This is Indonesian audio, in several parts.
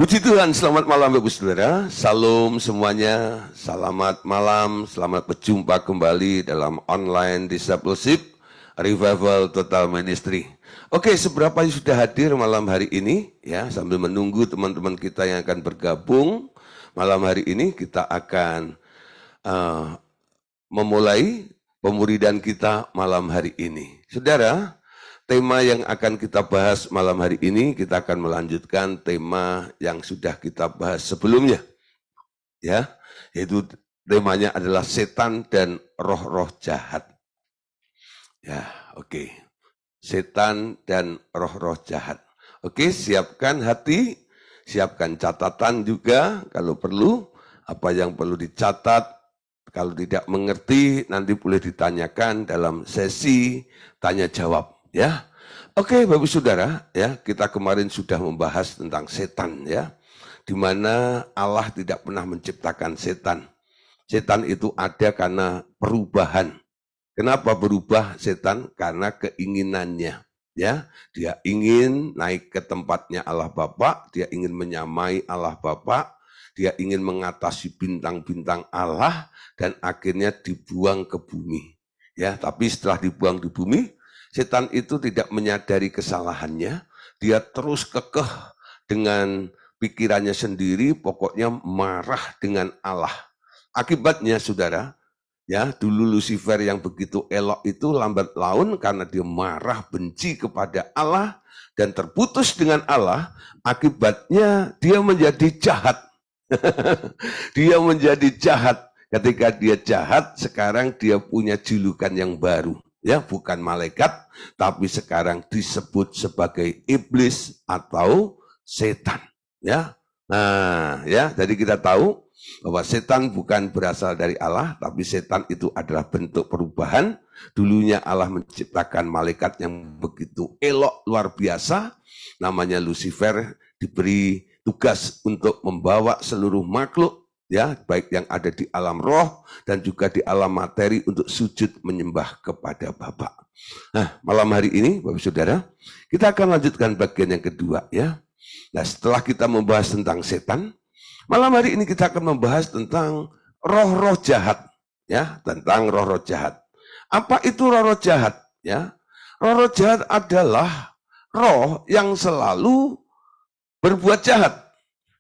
Puji Tuhan, selamat malam Bapak Saudara. Salam semuanya, selamat malam, selamat berjumpa kembali dalam online discipleship Revival Total Ministry. Oke, seberapa yang sudah hadir malam hari ini ya, sambil menunggu teman-teman kita yang akan bergabung malam hari ini, kita akan memulai pemuridan kita malam hari ini. Saudara, tema yang akan kita bahas malam hari ini, kita akan melanjutkan tema yang sudah kita bahas sebelumnya. Ya, yaitu temanya adalah setan dan roh-roh jahat. Ya, oke. Setan dan roh-roh jahat. Oke, siapkan hati, siapkan catatan juga kalau perlu, apa yang perlu dicatat. Kalau tidak mengerti, nanti boleh ditanyakan dalam sesi tanya jawab. Ya, oke Bapak Saudara, ya kita kemarin sudah membahas tentang setan, ya, di mana Allah tidak pernah menciptakan setan. Setan itu ada karena perubahan. Kenapa berubah setan? Karena keinginannya, ya. Dia ingin naik ke tempatnya Allah Bapa, dia ingin menyamai Allah Bapa, dia ingin mengatasi bintang-bintang Allah dan akhirnya dibuang ke bumi. Ya, tapi setelah dibuang di bumi, setan itu tidak menyadari kesalahannya, dia terus kekeh dengan pikirannya sendiri, pokoknya marah dengan Allah. Akibatnya saudara, ya dulu Lucifer yang begitu elok itu lambat laun karena dia marah benci kepada Allah dan terputus dengan Allah, akibatnya dia menjadi jahat. Dia menjadi jahat. Ketika dia jahat, sekarang dia punya julukan yang baru. Ya, bukan malaikat, tapi sekarang disebut sebagai iblis atau setan. Ya, nah, ya, jadi kita tahu bahwa setan bukan berasal dari Allah, tapi setan itu adalah bentuk perubahan. Dulunya Allah menciptakan malaikat yang begitu elok luar biasa, namanya Lucifer, diberi tugas untuk membawa seluruh makhluk, ya, baik yang ada di alam roh dan juga di alam materi untuk sujud menyembah kepada Bapa. Nah, malam hari ini Bapak Saudara, kita akan lanjutkan bagian yang kedua, ya. Nah, setelah kita membahas tentang setan, malam hari ini kita akan membahas tentang roh-roh jahat, ya, tentang roh-roh jahat. Apa itu roh-roh jahat, ya? Roh-roh jahat adalah roh yang selalu berbuat jahat,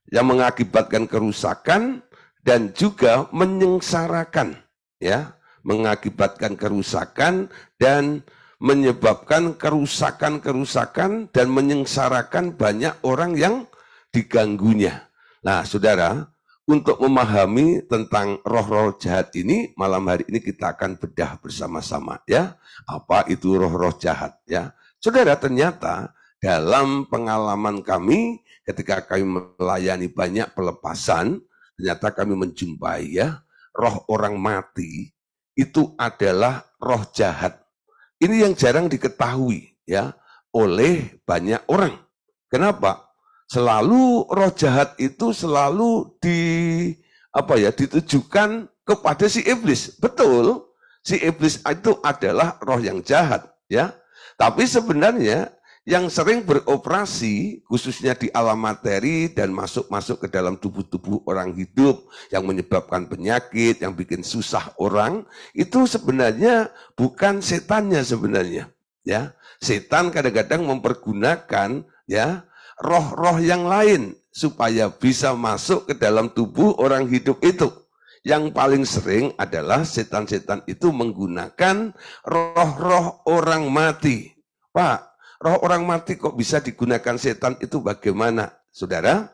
yang mengakibatkan kerusakan dan juga menyengsarakan, ya, mengakibatkan kerusakan dan menyebabkan kerusakan-kerusakan dan menyengsarakan banyak orang yang diganggunya. Nah, saudara, untuk memahami tentang roh-roh jahat ini, malam hari ini kita akan bedah bersama-sama, ya. Apa itu roh-roh jahat, ya? Saudara, ternyata dalam pengalaman kami ketika kami melayani banyak pelepasan, ternyata kami menjumpai, ya, roh orang mati itu adalah roh jahat. Ini yang jarang diketahui, ya, oleh banyak orang. Kenapa? Selalu roh jahat itu selalu ditujukan kepada si iblis. Betul, si iblis itu adalah roh yang jahat, ya. Tapi sebenarnya yang sering beroperasi khususnya di alam materi dan masuk ke dalam tubuh-tubuh orang hidup yang menyebabkan penyakit, yang bikin susah orang, itu sebenarnya bukan setannya sebenarnya, ya. Setan kadang-kadang mempergunakan, ya, roh-roh yang lain supaya bisa masuk ke dalam tubuh orang hidup itu. Yang paling sering adalah setan-setan itu menggunakan roh-roh orang mati. Pak, roh orang mati kok bisa digunakan setan itu bagaimana? Saudara,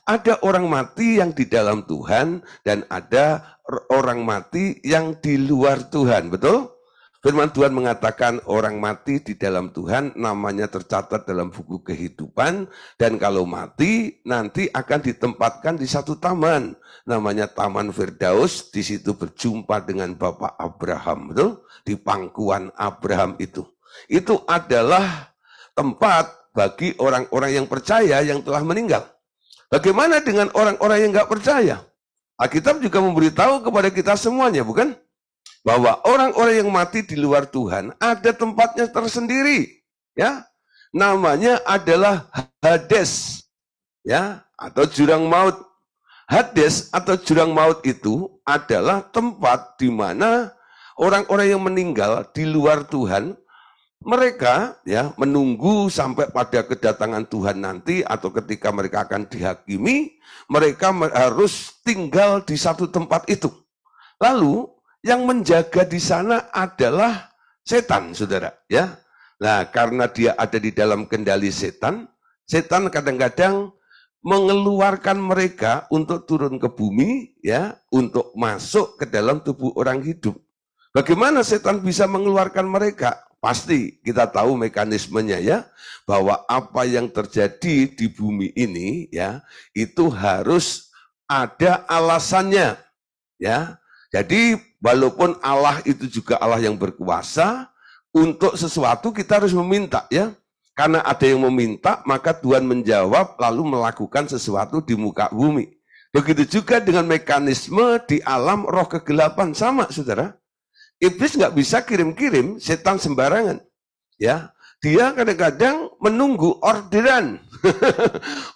ada orang mati yang di dalam Tuhan dan ada orang mati yang di luar Tuhan, betul? Firman Tuhan mengatakan orang mati di dalam Tuhan namanya tercatat dalam buku kehidupan, dan kalau mati nanti akan ditempatkan di satu taman namanya Taman Firdaus. Di situ berjumpa dengan Bapak Abraham, betul? Di pangkuan Abraham itu adalah tempat bagi orang-orang yang percaya yang telah meninggal. Bagaimana dengan orang-orang yang nggak percaya? Alkitab juga memberitahu kepada kita semuanya, bukan? Bahwa orang-orang yang mati di luar Tuhan ada tempatnya tersendiri, ya. Namanya adalah Hades, ya. atau jurang maut. Hades atau jurang maut itu adalah tempat di mana orang-orang yang meninggal di luar Tuhan, mereka ya menunggu sampai pada kedatangan Tuhan nanti atau ketika mereka akan dihakimi, mereka harus tinggal di satu tempat itu. Lalu yang menjaga di sana adalah setan, saudara. Ya, nah karena dia ada di dalam kendali setan, setan kadang-kadang mengeluarkan mereka untuk turun ke bumi, ya, untuk masuk ke dalam tubuh orang hidup. Bagaimana setan bisa mengeluarkan mereka? Pasti kita tahu mekanismenya, ya, bahwa apa yang terjadi di bumi ini, ya, itu harus ada alasannya, ya. Jadi walaupun Allah itu juga Allah yang berkuasa, untuk sesuatu kita harus meminta, ya. Karena ada yang meminta, maka Tuhan menjawab lalu melakukan sesuatu di muka bumi. Begitu juga dengan mekanisme di alam roh kegelapan, sama, saudara. Iblis nggak bisa kirim-kirim setan sembarangan. Ya, dia kadang-kadang menunggu orderan.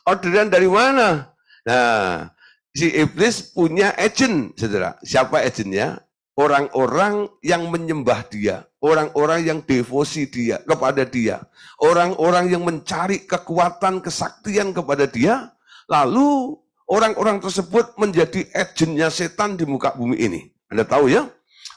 Orderan dari mana? Nah, si iblis punya agent, saudara. Siapa agentnya? Orang-orang yang menyembah dia, orang-orang yang devosi dia kepada dia, orang-orang yang mencari kekuatan, kesaktian kepada dia, lalu orang-orang tersebut menjadi agennya setan di muka bumi ini. Anda tahu, ya,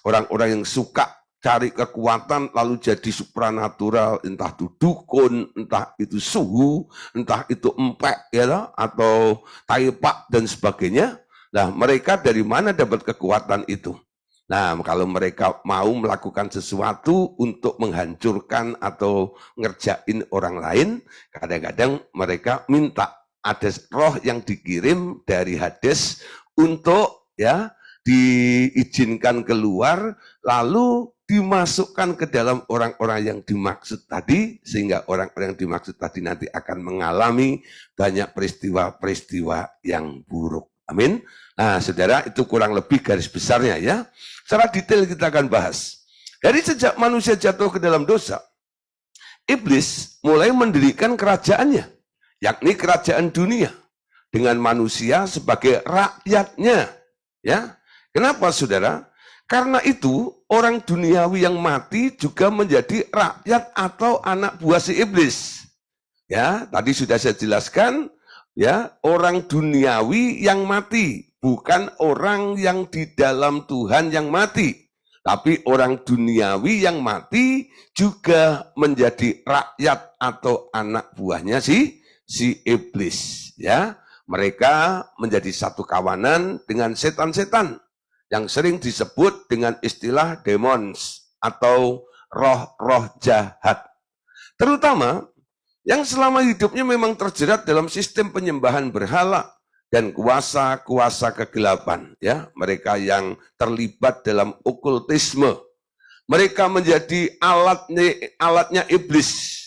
orang-orang yang suka cari kekuatan lalu jadi supranatural, entah itu dukun, entah itu suhu, entah itu empek, ya, atau taipak dan sebagainya. Nah, mereka dari mana dapat kekuatan itu? Nah, kalau mereka mau melakukan sesuatu untuk menghancurkan atau ngerjain orang lain, kadang-kadang mereka minta ada roh yang dikirim dari Hades untuk, ya, diizinkan keluar, lalu dimasukkan ke dalam orang-orang yang dimaksud tadi, sehingga orang-orang yang dimaksud tadi nanti akan mengalami banyak peristiwa-peristiwa yang buruk. Amin. Nah, saudara, itu kurang lebih garis besarnya, ya. Secara detail kita akan bahas. Dari sejak manusia jatuh ke dalam dosa, iblis mulai mendirikan kerajaannya, yakni kerajaan dunia, dengan manusia sebagai rakyatnya. Ya, kenapa, saudara? Karena itu orang duniawi yang mati juga menjadi rakyat atau anak buah si iblis. Ya, tadi sudah saya jelaskan, ya, orang duniawi yang mati, bukan orang yang di dalam Tuhan yang mati. Tapi orang duniawi yang mati juga menjadi rakyat atau anak buahnya si iblis, ya. Mereka menjadi satu kawanan dengan setan-setan yang sering disebut dengan istilah demons atau roh-roh jahat. Terutama yang selama hidupnya memang terjerat dalam sistem penyembahan berhala dan kuasa-kuasa kegelapan, ya, mereka yang terlibat dalam okultisme. Mereka menjadi alatnya iblis.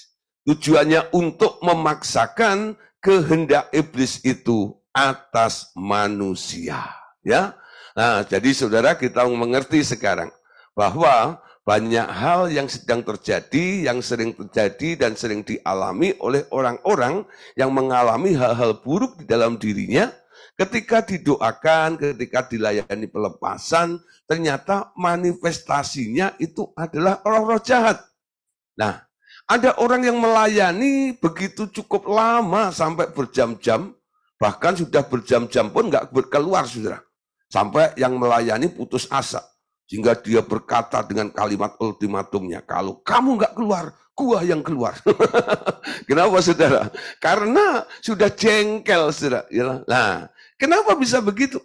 Tujuannya untuk memaksakan kehendak iblis itu atas manusia, ya. Nah, jadi saudara, kita mengerti sekarang bahwa banyak hal yang sedang terjadi, yang sering terjadi dan sering dialami oleh orang-orang yang mengalami hal-hal buruk di dalam dirinya. Ketika didoakan, ketika dilayani pelepasan, ternyata manifestasinya itu adalah roh-roh jahat. Nah, ada orang yang melayani begitu cukup lama sampai berjam-jam, bahkan sudah berjam-jam pun nggak keluar, saudara. Sampai yang melayani putus asa. Sehingga dia berkata dengan kalimat ultimatumnya, kalau kamu nggak keluar, gua yang keluar. Kenapa, saudara? Karena sudah jengkel, saudara. Nah, kenapa bisa begitu?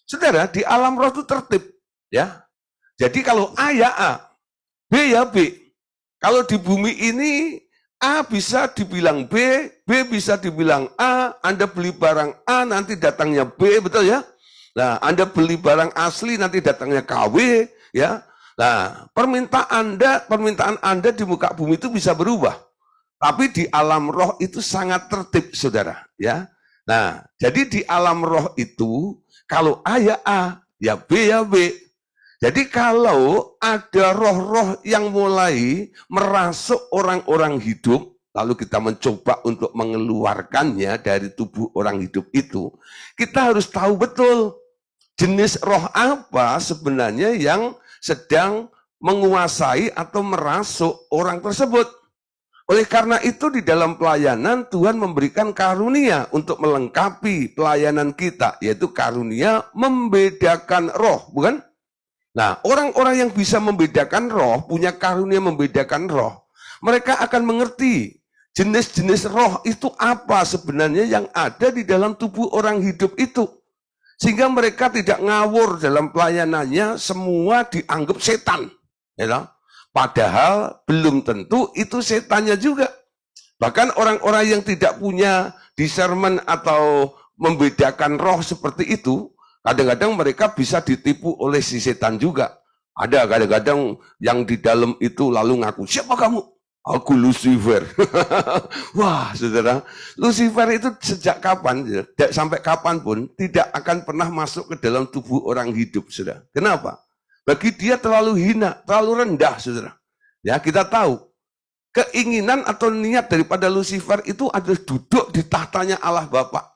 Saudara, di alam roh itu tertib, ya. Jadi kalau A ya A, B ya B. Kalau di bumi ini A bisa dibilang B, B bisa dibilang A. Anda beli barang A, nanti datangnya B, betul ya? Nah, Anda beli barang asli, nanti datangnya KW, ya. Nah, permintaan Anda di muka bumi itu bisa berubah. Tapi di alam roh itu sangat tertib, saudara, ya. Nah, jadi di alam roh itu, kalau A ya A, ya B ya B. Jadi kalau ada roh-roh yang mulai merasuk orang-orang hidup, lalu kita mencoba untuk mengeluarkannya dari tubuh orang hidup itu, kita harus tahu betul jenis roh apa sebenarnya yang sedang menguasai atau merasuk orang tersebut. Oleh karena itu di dalam pelayanan Tuhan memberikan karunia untuk melengkapi pelayanan kita, yaitu karunia membedakan roh, bukan? Nah, orang-orang yang bisa membedakan roh, punya karunia membedakan roh, mereka akan mengerti jenis-jenis roh itu apa sebenarnya yang ada di dalam tubuh orang hidup itu. Sehingga mereka tidak ngawur dalam pelayanannya, semua dianggap setan. Ya, padahal belum tentu itu setannya juga. Bahkan orang-orang yang tidak punya discernment atau membedakan roh seperti itu, kadang-kadang mereka bisa ditipu oleh si setan juga. Ada kadang-kadang yang di dalam itu lalu ngaku, siapa kamu? Aku Lucifer. Wah, saudara, Lucifer itu sejak kapan, sampai kapanpun, tidak akan pernah masuk ke dalam tubuh orang hidup, saudara. Kenapa? Bagi dia terlalu hina, terlalu rendah, saudara. Ya, kita tahu, keinginan atau niat daripada Lucifer itu adalah duduk di tahtanya Allah Bapa.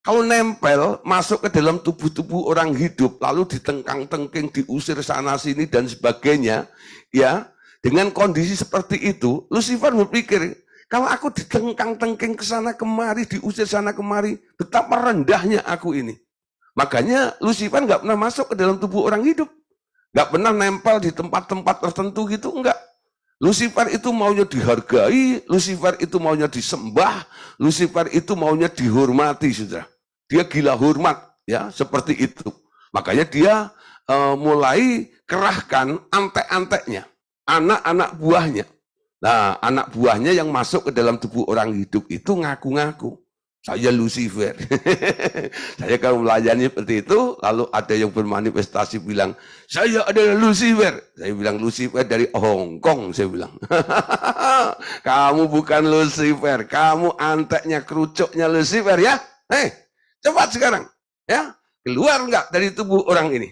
Kalau nempel, masuk ke dalam tubuh-tubuh orang hidup, lalu ditengkang-tengking, diusir sana-sini, dan sebagainya, ya, dengan kondisi seperti itu, Lucifer berpikir, kalau aku ditengkang-tengking ke sana kemari, diusir sana kemari, betapa rendahnya aku ini. Makanya Lucifer nggak pernah masuk ke dalam tubuh orang hidup. Nggak pernah nempel di tempat-tempat tertentu gitu, enggak. Lucifer itu maunya dihargai, Lucifer itu maunya disembah, Lucifer itu maunya dihormati, saudara. Dia gila hormat, ya, seperti itu. Makanya dia mulai kerahkan antek-anteknya, anak-anak buahnya. Nah, anak buahnya yang masuk ke dalam tubuh orang hidup itu ngaku-ngaku, saya Lucifer. Saya kalau melayani seperti itu, lalu ada yang bermanifestasi bilang, saya adalah Lucifer. Saya bilang, Lucifer dari Hong Kong, saya bilang. Kamu bukan Lucifer, kamu anteknya, kerucuknya Lucifer ya. Cepat sekarang, ya. Keluar enggak dari tubuh orang ini?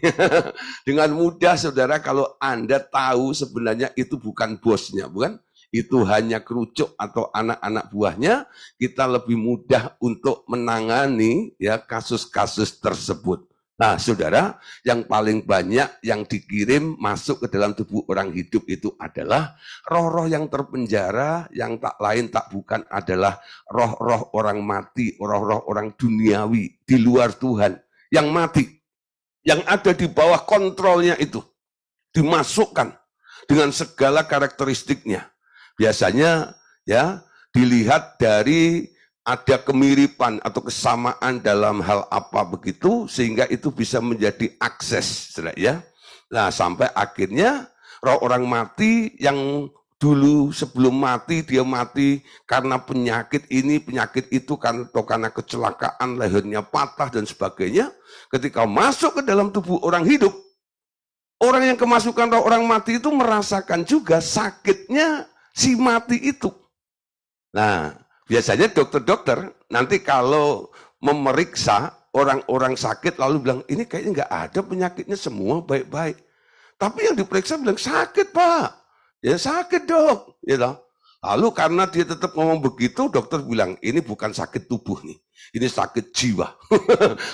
Dengan mudah, saudara, kalau Anda tahu sebenarnya itu bukan bosnya, bukan? Itu hanya kerucuk atau anak-anak buahnya, kita lebih mudah untuk menangani ya kasus-kasus tersebut. Nah, saudara, yang paling banyak yang dikirim masuk ke dalam tubuh orang hidup itu adalah roh-roh yang terpenjara, yang tak lain tak bukan adalah roh-roh orang mati, roh-roh orang duniawi di luar Tuhan, yang mati, yang ada di bawah kontrolnya itu, dimasukkan dengan segala karakteristiknya. Biasanya ya dilihat dari ada kemiripan atau kesamaan dalam hal apa begitu, sehingga itu bisa menjadi akses, ya. Nah, sampai akhirnya roh orang mati yang dulu sebelum mati, dia mati karena penyakit ini, penyakit itu, atau karena kecelakaan, lehernya patah dan sebagainya. Ketika masuk ke dalam tubuh orang hidup, orang yang kemasukan roh orang mati itu merasakan juga sakitnya si mati itu. Nah, biasanya dokter-dokter nanti kalau memeriksa orang-orang sakit lalu bilang, ini kayaknya nggak ada penyakitnya, semua baik-baik. Tapi yang diperiksa bilang, sakit Pak. Ya sakit dok. Ya, lalu karena dia tetap ngomong begitu, dokter bilang, ini bukan sakit tubuh nih. Ini sakit jiwa.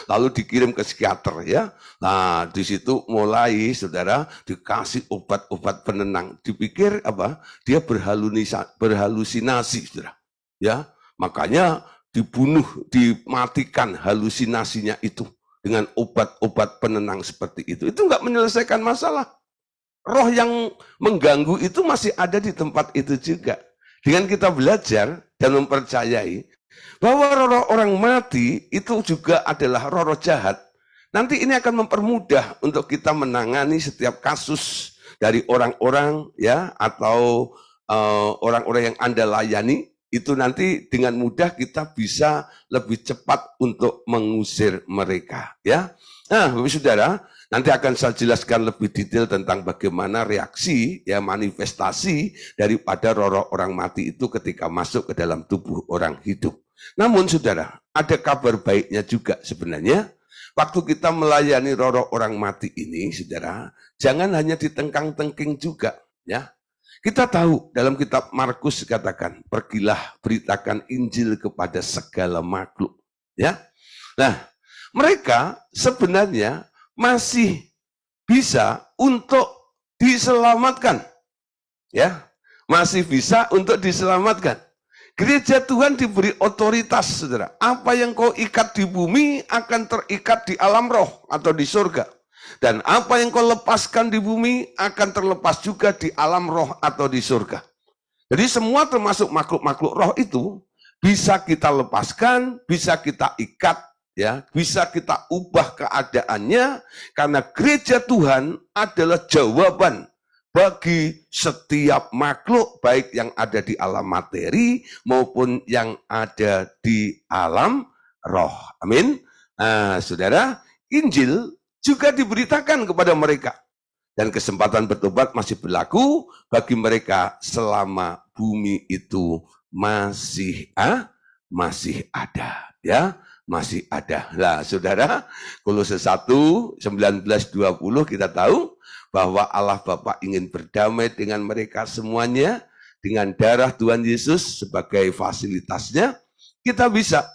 Lalu dikirim ke psikiater ya. Nah, di situ mulai saudara dikasih obat-obat penenang. Dipikir apa? Dia berhalusinasi, saudara. Ya, makanya dibunuh, dimatikan halusinasinya itu dengan obat-obat penenang seperti itu. Itu enggak menyelesaikan masalah. Roh yang mengganggu itu masih ada di tempat itu juga. Dengan kita belajar dan mempercayai bahwa roh orang mati itu juga adalah roh jahat. Nanti ini akan mempermudah untuk kita menangani setiap kasus dari orang-orang ya atau orang-orang yang Anda layani, itu nanti dengan mudah kita bisa lebih cepat untuk mengusir mereka ya. Nah, Bapak Saudara, nanti akan saya jelaskan lebih detail tentang bagaimana reaksi, ya manifestasi daripada roh orang mati itu ketika masuk ke dalam tubuh orang hidup. Namun saudara, ada kabar baiknya juga sebenarnya. Waktu kita melayani roh orang mati ini, saudara, jangan hanya ditengkang-tengking juga, ya. Kita tahu dalam kitab Markus dikatakan, pergilah beritakan Injil kepada segala makhluk. Ya, nah mereka sebenarnya masih bisa untuk diselamatkan. Ya, masih bisa untuk diselamatkan. Gereja Tuhan diberi otoritas, saudara. Apa yang kau ikat di bumi akan terikat di alam roh atau di surga. Dan apa yang kau lepaskan di bumi akan terlepas juga di alam roh atau di surga. Jadi semua termasuk makhluk-makhluk roh itu bisa kita lepaskan, bisa kita ikat, ya, bisa kita ubah keadaannya, karena gereja Tuhan adalah jawaban bagi setiap makhluk, baik yang ada di alam materi maupun yang ada di alam roh. Amin. Nah, saudara, Injil juga diberitakan kepada mereka. Dan kesempatan bertobat masih berlaku bagi mereka selama bumi itu masih ada. Ya, masih ada. Nah, saudara, Kolose 1, 19-20 kita tahu bahwa Allah Bapa ingin berdamai dengan mereka semuanya. Dengan darah Tuhan Yesus sebagai fasilitasnya, kita bisa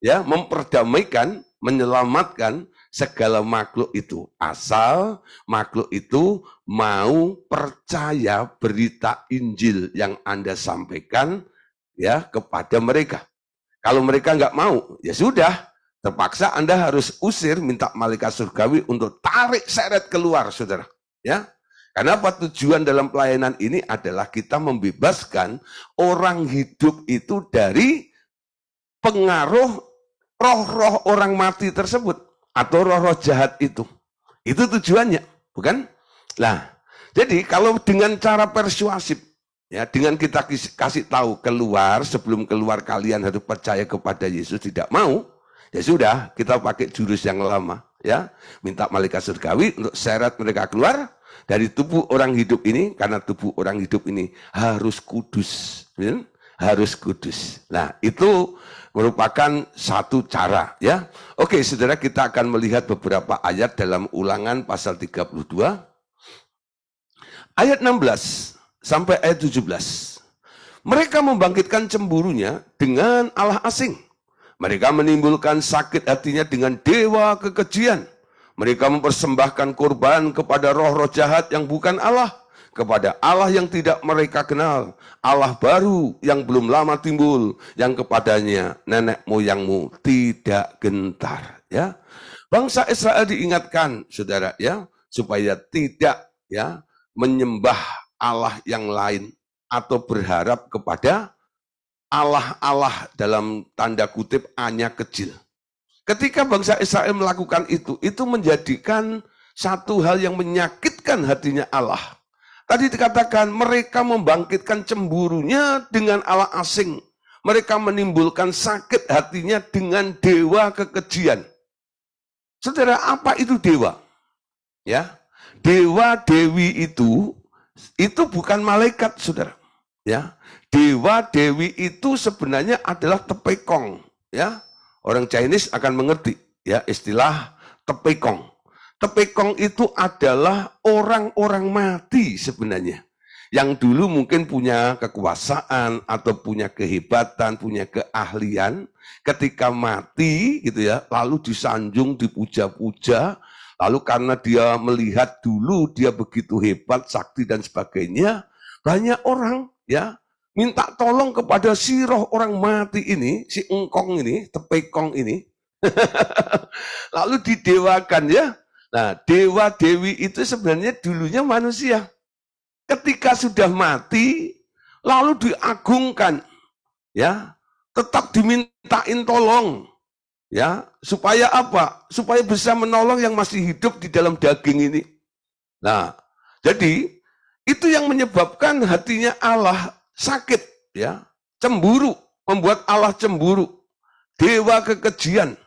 ya memperdamaikan, menyelamatkan segala makhluk itu, asal makhluk itu mau percaya berita Injil yang Anda sampaikan ya kepada mereka. Kalau mereka nggak mau, ya sudah, terpaksa Anda harus usir, minta malaikat surgawi untuk tarik seret keluar, saudara. Ya, karena apa tujuan dalam pelayanan ini adalah kita membebaskan orang hidup itu dari pengaruh roh-roh orang mati tersebut. Atau roh-roh jahat itu. Itu tujuannya, bukan? Nah, jadi kalau dengan cara persuasif, ya, dengan kita kasih tahu keluar, sebelum keluar kalian harus percaya kepada Yesus, tidak mau, ya sudah, kita pakai jurus yang lama, ya, minta malaikat surgawi untuk seret mereka keluar dari tubuh orang hidup ini, karena tubuh orang hidup ini harus kudus, ya? Harus kudus. Nah, itu merupakan satu cara, ya. Oke, saudara, kita akan melihat beberapa ayat dalam Ulangan pasal 32 ayat 16 sampai ayat 17. Mereka membangkitkan cemburunya dengan Allah asing. Mereka menimbulkan sakit hatinya dengan dewa kekejian. Mereka mempersembahkan korban kepada roh-roh jahat yang bukan Allah, kepada Allah yang tidak mereka kenal, Allah baru yang belum lama timbul, yang kepadanya nenek moyangmu tidak gentar. Ya, bangsa Israel diingatkan, saudara, ya, supaya tidak ya menyembah Allah yang lain atau berharap kepada Allah-Allah dalam tanda kutip hanya kecil. Ketika bangsa Israel melakukan itu menjadikan satu hal yang menyakitkan hatinya Allah. Tadi dikatakan mereka membangkitkan cemburunya dengan Allah asing. Mereka menimbulkan sakit hatinya dengan dewa kekejian. Saudara, apa itu dewa? Ya, dewa dewi itu bukan malaikat, saudara. Ya, dewa dewi itu sebenarnya adalah tepekong. Ya, orang Chinese akan mengerti ya istilah tepekong. Tepekong itu adalah orang-orang mati sebenarnya. Yang dulu mungkin punya kekuasaan atau punya kehebatan, punya keahlian. Ketika mati gitu ya, lalu disanjung, dipuja-puja. Lalu karena dia melihat dulu dia begitu hebat, sakti dan sebagainya. Banyak orang ya minta tolong kepada si roh orang mati ini, si engkong ini, tepekong ini. Lalu didewakan ya. Nah, dewa dewi itu sebenarnya dulunya manusia. Ketika sudah mati, lalu diagungkan, ya, tetap dimintain tolong, ya, supaya apa? Supaya bisa menolong yang masih hidup di dalam daging ini. Nah, jadi itu yang menyebabkan hatinya Allah sakit, ya, cemburu, membuat Allah cemburu, dewa kekejian.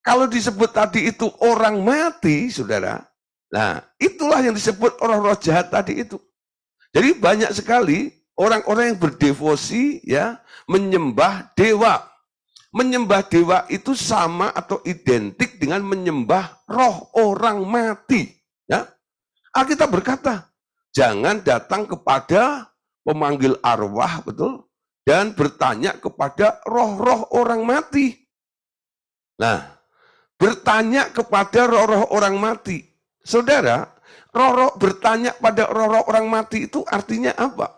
Kalau disebut tadi itu orang mati, saudara, nah itulah yang disebut roh-roh jahat tadi itu. Jadi banyak sekali orang-orang yang berdevosi, ya, menyembah dewa. Menyembah dewa itu sama atau identik dengan menyembah roh orang mati. Ya, Alkitab berkata, jangan datang kepada pemanggil arwah, betul? Dan bertanya kepada roh-roh orang mati. Nah, bertanya kepada roh-roh orang mati. Saudara, roh-roh bertanya pada roh-roh orang mati itu artinya apa?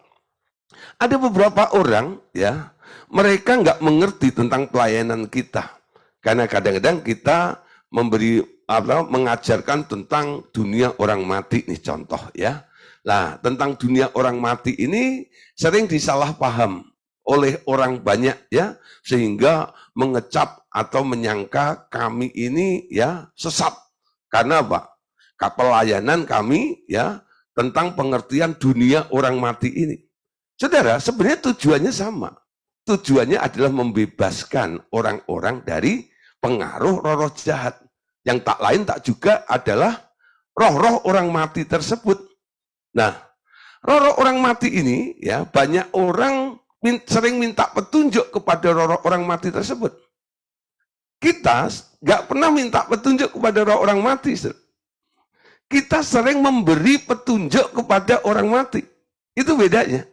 Ada beberapa orang, ya, mereka nggak mengerti tentang pelayanan kita. Karena kadang-kadang kita mengajarkan tentang dunia orang mati, nih contoh ya. Nah, tentang dunia orang mati ini sering disalahpaham oleh orang banyak ya, sehingga mengecap atau menyangka kami ini ya sesat. Karena apa? Pelayanan kami ya tentang pengertian dunia orang mati ini. Saudara, sebenarnya tujuannya sama. Tujuannya adalah membebaskan orang-orang dari pengaruh roh-roh jahat. Yang tak lain tak juga adalah roh-roh orang mati tersebut. Nah, roh-roh orang mati ini ya banyak orang sering minta petunjuk kepada roh-roh orang mati tersebut. Kita nggak pernah minta petunjuk kepada roh orang mati. Kita sering memberi petunjuk kepada orang mati. Itu bedanya.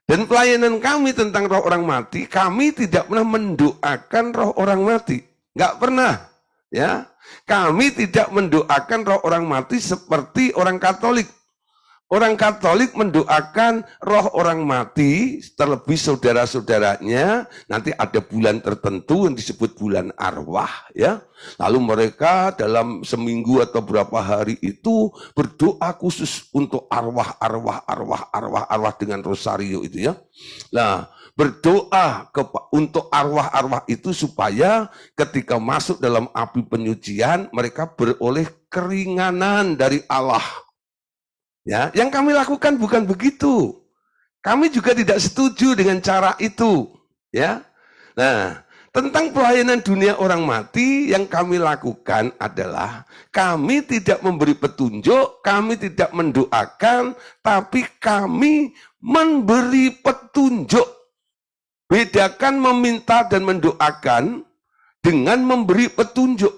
Dan pelayanan kami tentang roh orang mati, kami tidak pernah mendoakan roh orang mati. Nggak pernah. Ya, kami tidak mendoakan roh orang mati seperti orang Katolik. Orang Katolik mendoakan roh orang mati, terlebih saudara-saudaranya, nanti ada bulan tertentu yang disebut bulan arwah, ya. Lalu mereka dalam seminggu atau berapa hari itu berdoa khusus untuk arwah dengan rosario itu ya. Nah, berdoa untuk arwah-arwah itu supaya ketika masuk dalam api penyucian, mereka beroleh keringanan dari Allah. Ya, yang kami lakukan bukan begitu. Kami juga tidak setuju dengan cara itu, ya. Nah, tentang pelayanan dunia orang mati yang kami lakukan adalah kami tidak memberi petunjuk, kami tidak mendoakan, tapi kami memberi petunjuk. Bedakan meminta dan mendoakan dengan memberi petunjuk.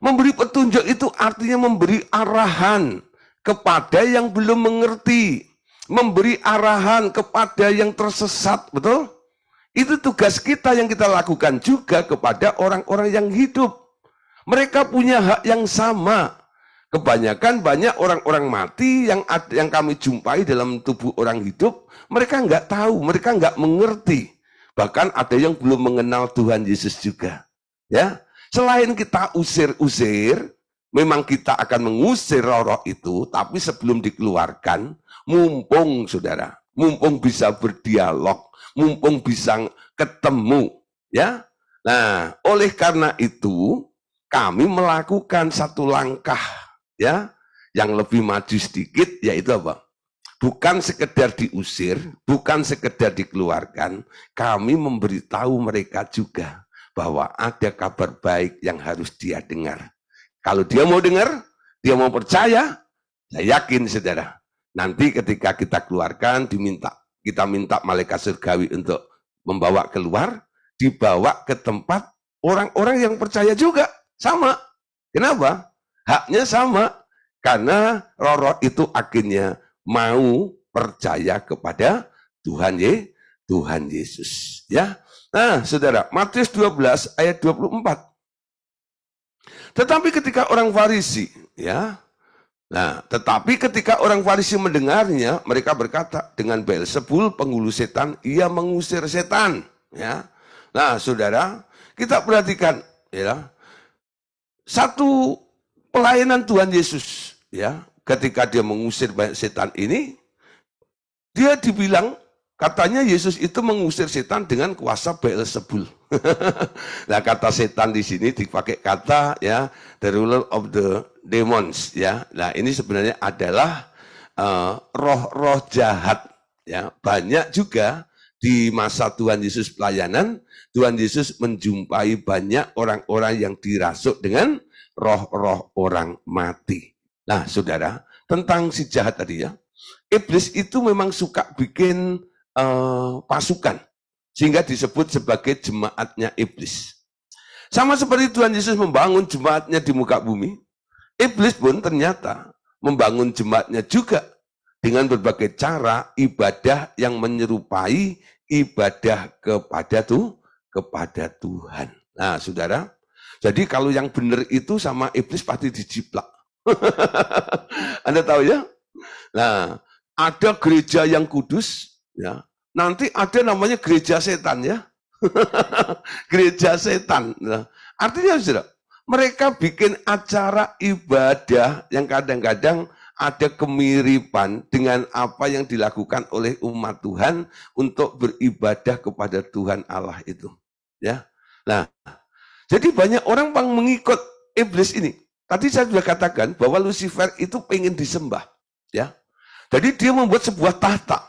Memberi petunjuk itu artinya memberi arahan kepada yang belum mengerti, memberi arahan kepada yang tersesat, betul? Itu tugas kita yang kita lakukan juga kepada orang-orang yang hidup. Mereka punya hak yang sama. Kebanyakan banyak orang-orang mati yang kami jumpai dalam tubuh orang hidup, mereka nggak tahu, mereka nggak mengerti. Bahkan ada yang belum mengenal Tuhan Yesus juga. Ya, selain kita usir-usir, memang kita akan mengusir roh-roh itu, tapi sebelum dikeluarkan, mumpung saudara, mumpung bisa berdialog, mumpung bisa ketemu, ya. Nah, oleh karena itu, kami melakukan satu langkah, ya, yang lebih maju sedikit, yaitu apa? Bukan sekedar diusir, bukan sekedar dikeluarkan, kami memberitahu mereka juga bahwa ada kabar baik yang harus dia dengar. Kalau dia mau dengar, dia mau percaya, saya yakin saudara, nanti ketika kita keluarkan, kita minta malaikat surgawi untuk membawa keluar, dibawa ke tempat orang-orang yang percaya juga, sama. Kenapa? Haknya sama, karena roh-roh itu akhirnya mau percaya kepada Tuhan Yesus. Ya. Nah, saudara, Matius 12 ayat 24. Tetapi ketika orang Farisi, ya, tetapi ketika orang Farisi mendengarnya, mereka berkata, dengan Beelzebul penghulu setan, ia mengusir setan. Ya, nah, saudara, kita perhatikan, ya, satu pelayanan Tuhan Yesus, ya, ketika dia mengusir banyak setan ini, dia dibilang, katanya Yesus itu mengusir setan dengan kuasa Beelzebul. Nah, kata setan di sini dipakai kata ya the ruler of the demons ya. Nah, ini sebenarnya adalah roh-roh jahat ya. Banyak juga di masa Tuhan Yesus pelayanan, Tuhan Yesus menjumpai banyak orang-orang yang dirasuk dengan roh-roh orang mati. Nah, saudara, tentang si jahat tadi ya, iblis itu memang suka bikin pasukan, sehingga disebut sebagai jemaatnya iblis. Sama seperti Tuhan Yesus membangun jemaatnya di muka bumi, iblis pun ternyata membangun jemaatnya juga dengan berbagai cara ibadah yang menyerupai ibadah kepada Tuhan. Nah, saudara, jadi kalau yang benar itu sama iblis pasti dijiplak. Anda tahu ya? Nah, ada gereja yang kudus, ya. Nanti ada namanya gereja setan ya. Gereja setan. Nah, artinya saudara, mereka bikin acara ibadah yang kadang-kadang ada kemiripan dengan apa yang dilakukan oleh umat Tuhan untuk beribadah kepada Tuhan Allah itu. Ya. Nah, jadi banyak orang yang mengikut iblis ini. Tadi saya sudah katakan bahwa Lucifer itu pengen disembah. Ya. Jadi dia membuat sebuah tahta.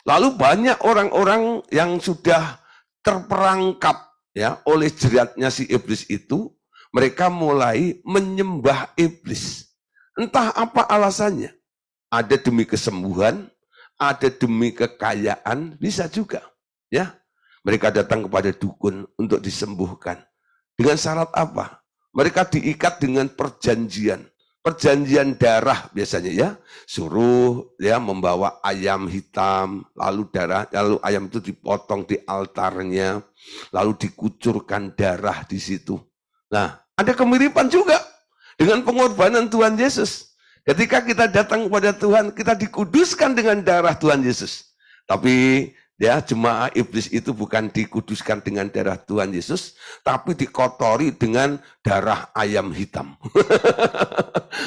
Lalu banyak orang-orang yang sudah terperangkap ya oleh jeratnya si iblis itu, mereka mulai menyembah iblis. Entah apa alasannya. Ada demi kesembuhan, ada demi kekayaan, bisa juga. Ya, mereka datang kepada dukun untuk disembuhkan. Dengan syarat apa? Mereka diikat dengan perjanjian. Perjanjian darah biasanya ya, suruh ya membawa ayam hitam, lalu ayam itu dipotong di altarnya, lalu dikucurkan darah di situ. Nah, ada kemiripan juga dengan pengorbanan Tuhan Yesus. Ketika kita datang kepada Tuhan, kita dikuduskan dengan darah Tuhan Yesus. Tapi ya jemaah iblis itu bukan dikuduskan dengan darah Tuhan Yesus, tapi dikotori dengan darah ayam hitam.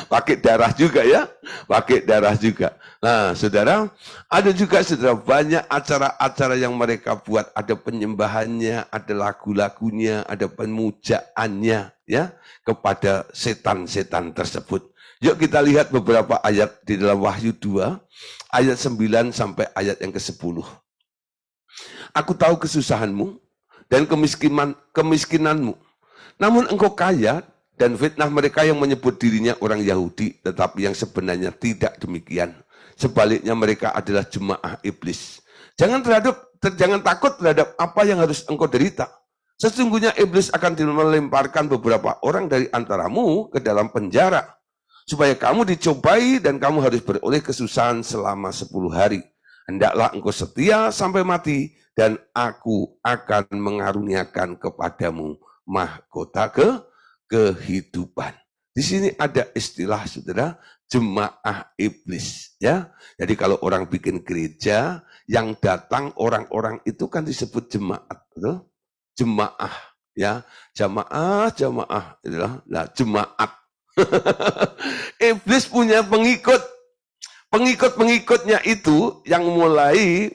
Pakai darah juga ya, pakai darah juga. Nah, saudara, ada juga saudara banyak acara-acara yang mereka buat, ada penyembahannya, ada lagu-lagunya, ada pemujaannya ya kepada setan-setan tersebut. Yuk kita lihat beberapa ayat di dalam Wahyu 2, ayat 9 sampai ayat yang ke-10. Aku tahu kesusahanmu dan kemiskinanmu. Namun engkau kaya, dan fitnah mereka yang menyebut dirinya orang Yahudi, tetapi yang sebenarnya tidak demikian. Sebaliknya mereka adalah jemaah iblis. Jangan takut terhadap apa yang harus engkau derita. Sesungguhnya iblis akan melemparkan beberapa orang dari antaramu ke dalam penjara, supaya kamu dicobai dan kamu harus beroleh kesusahan selama 10 hari. Hendaklah engkau setia sampai mati, dan aku akan mengaruniakan kepadamu mahkota kehidupan. Di sini ada istilah saudara, jemaah iblis ya. Jadi kalau orang bikin gereja, yang datang orang-orang itu kan disebut jemaat, betul? Jemaah ya, jamaah itulah, nah, jemaat. Iblis punya pengikut-pengikutnya itu yang mulai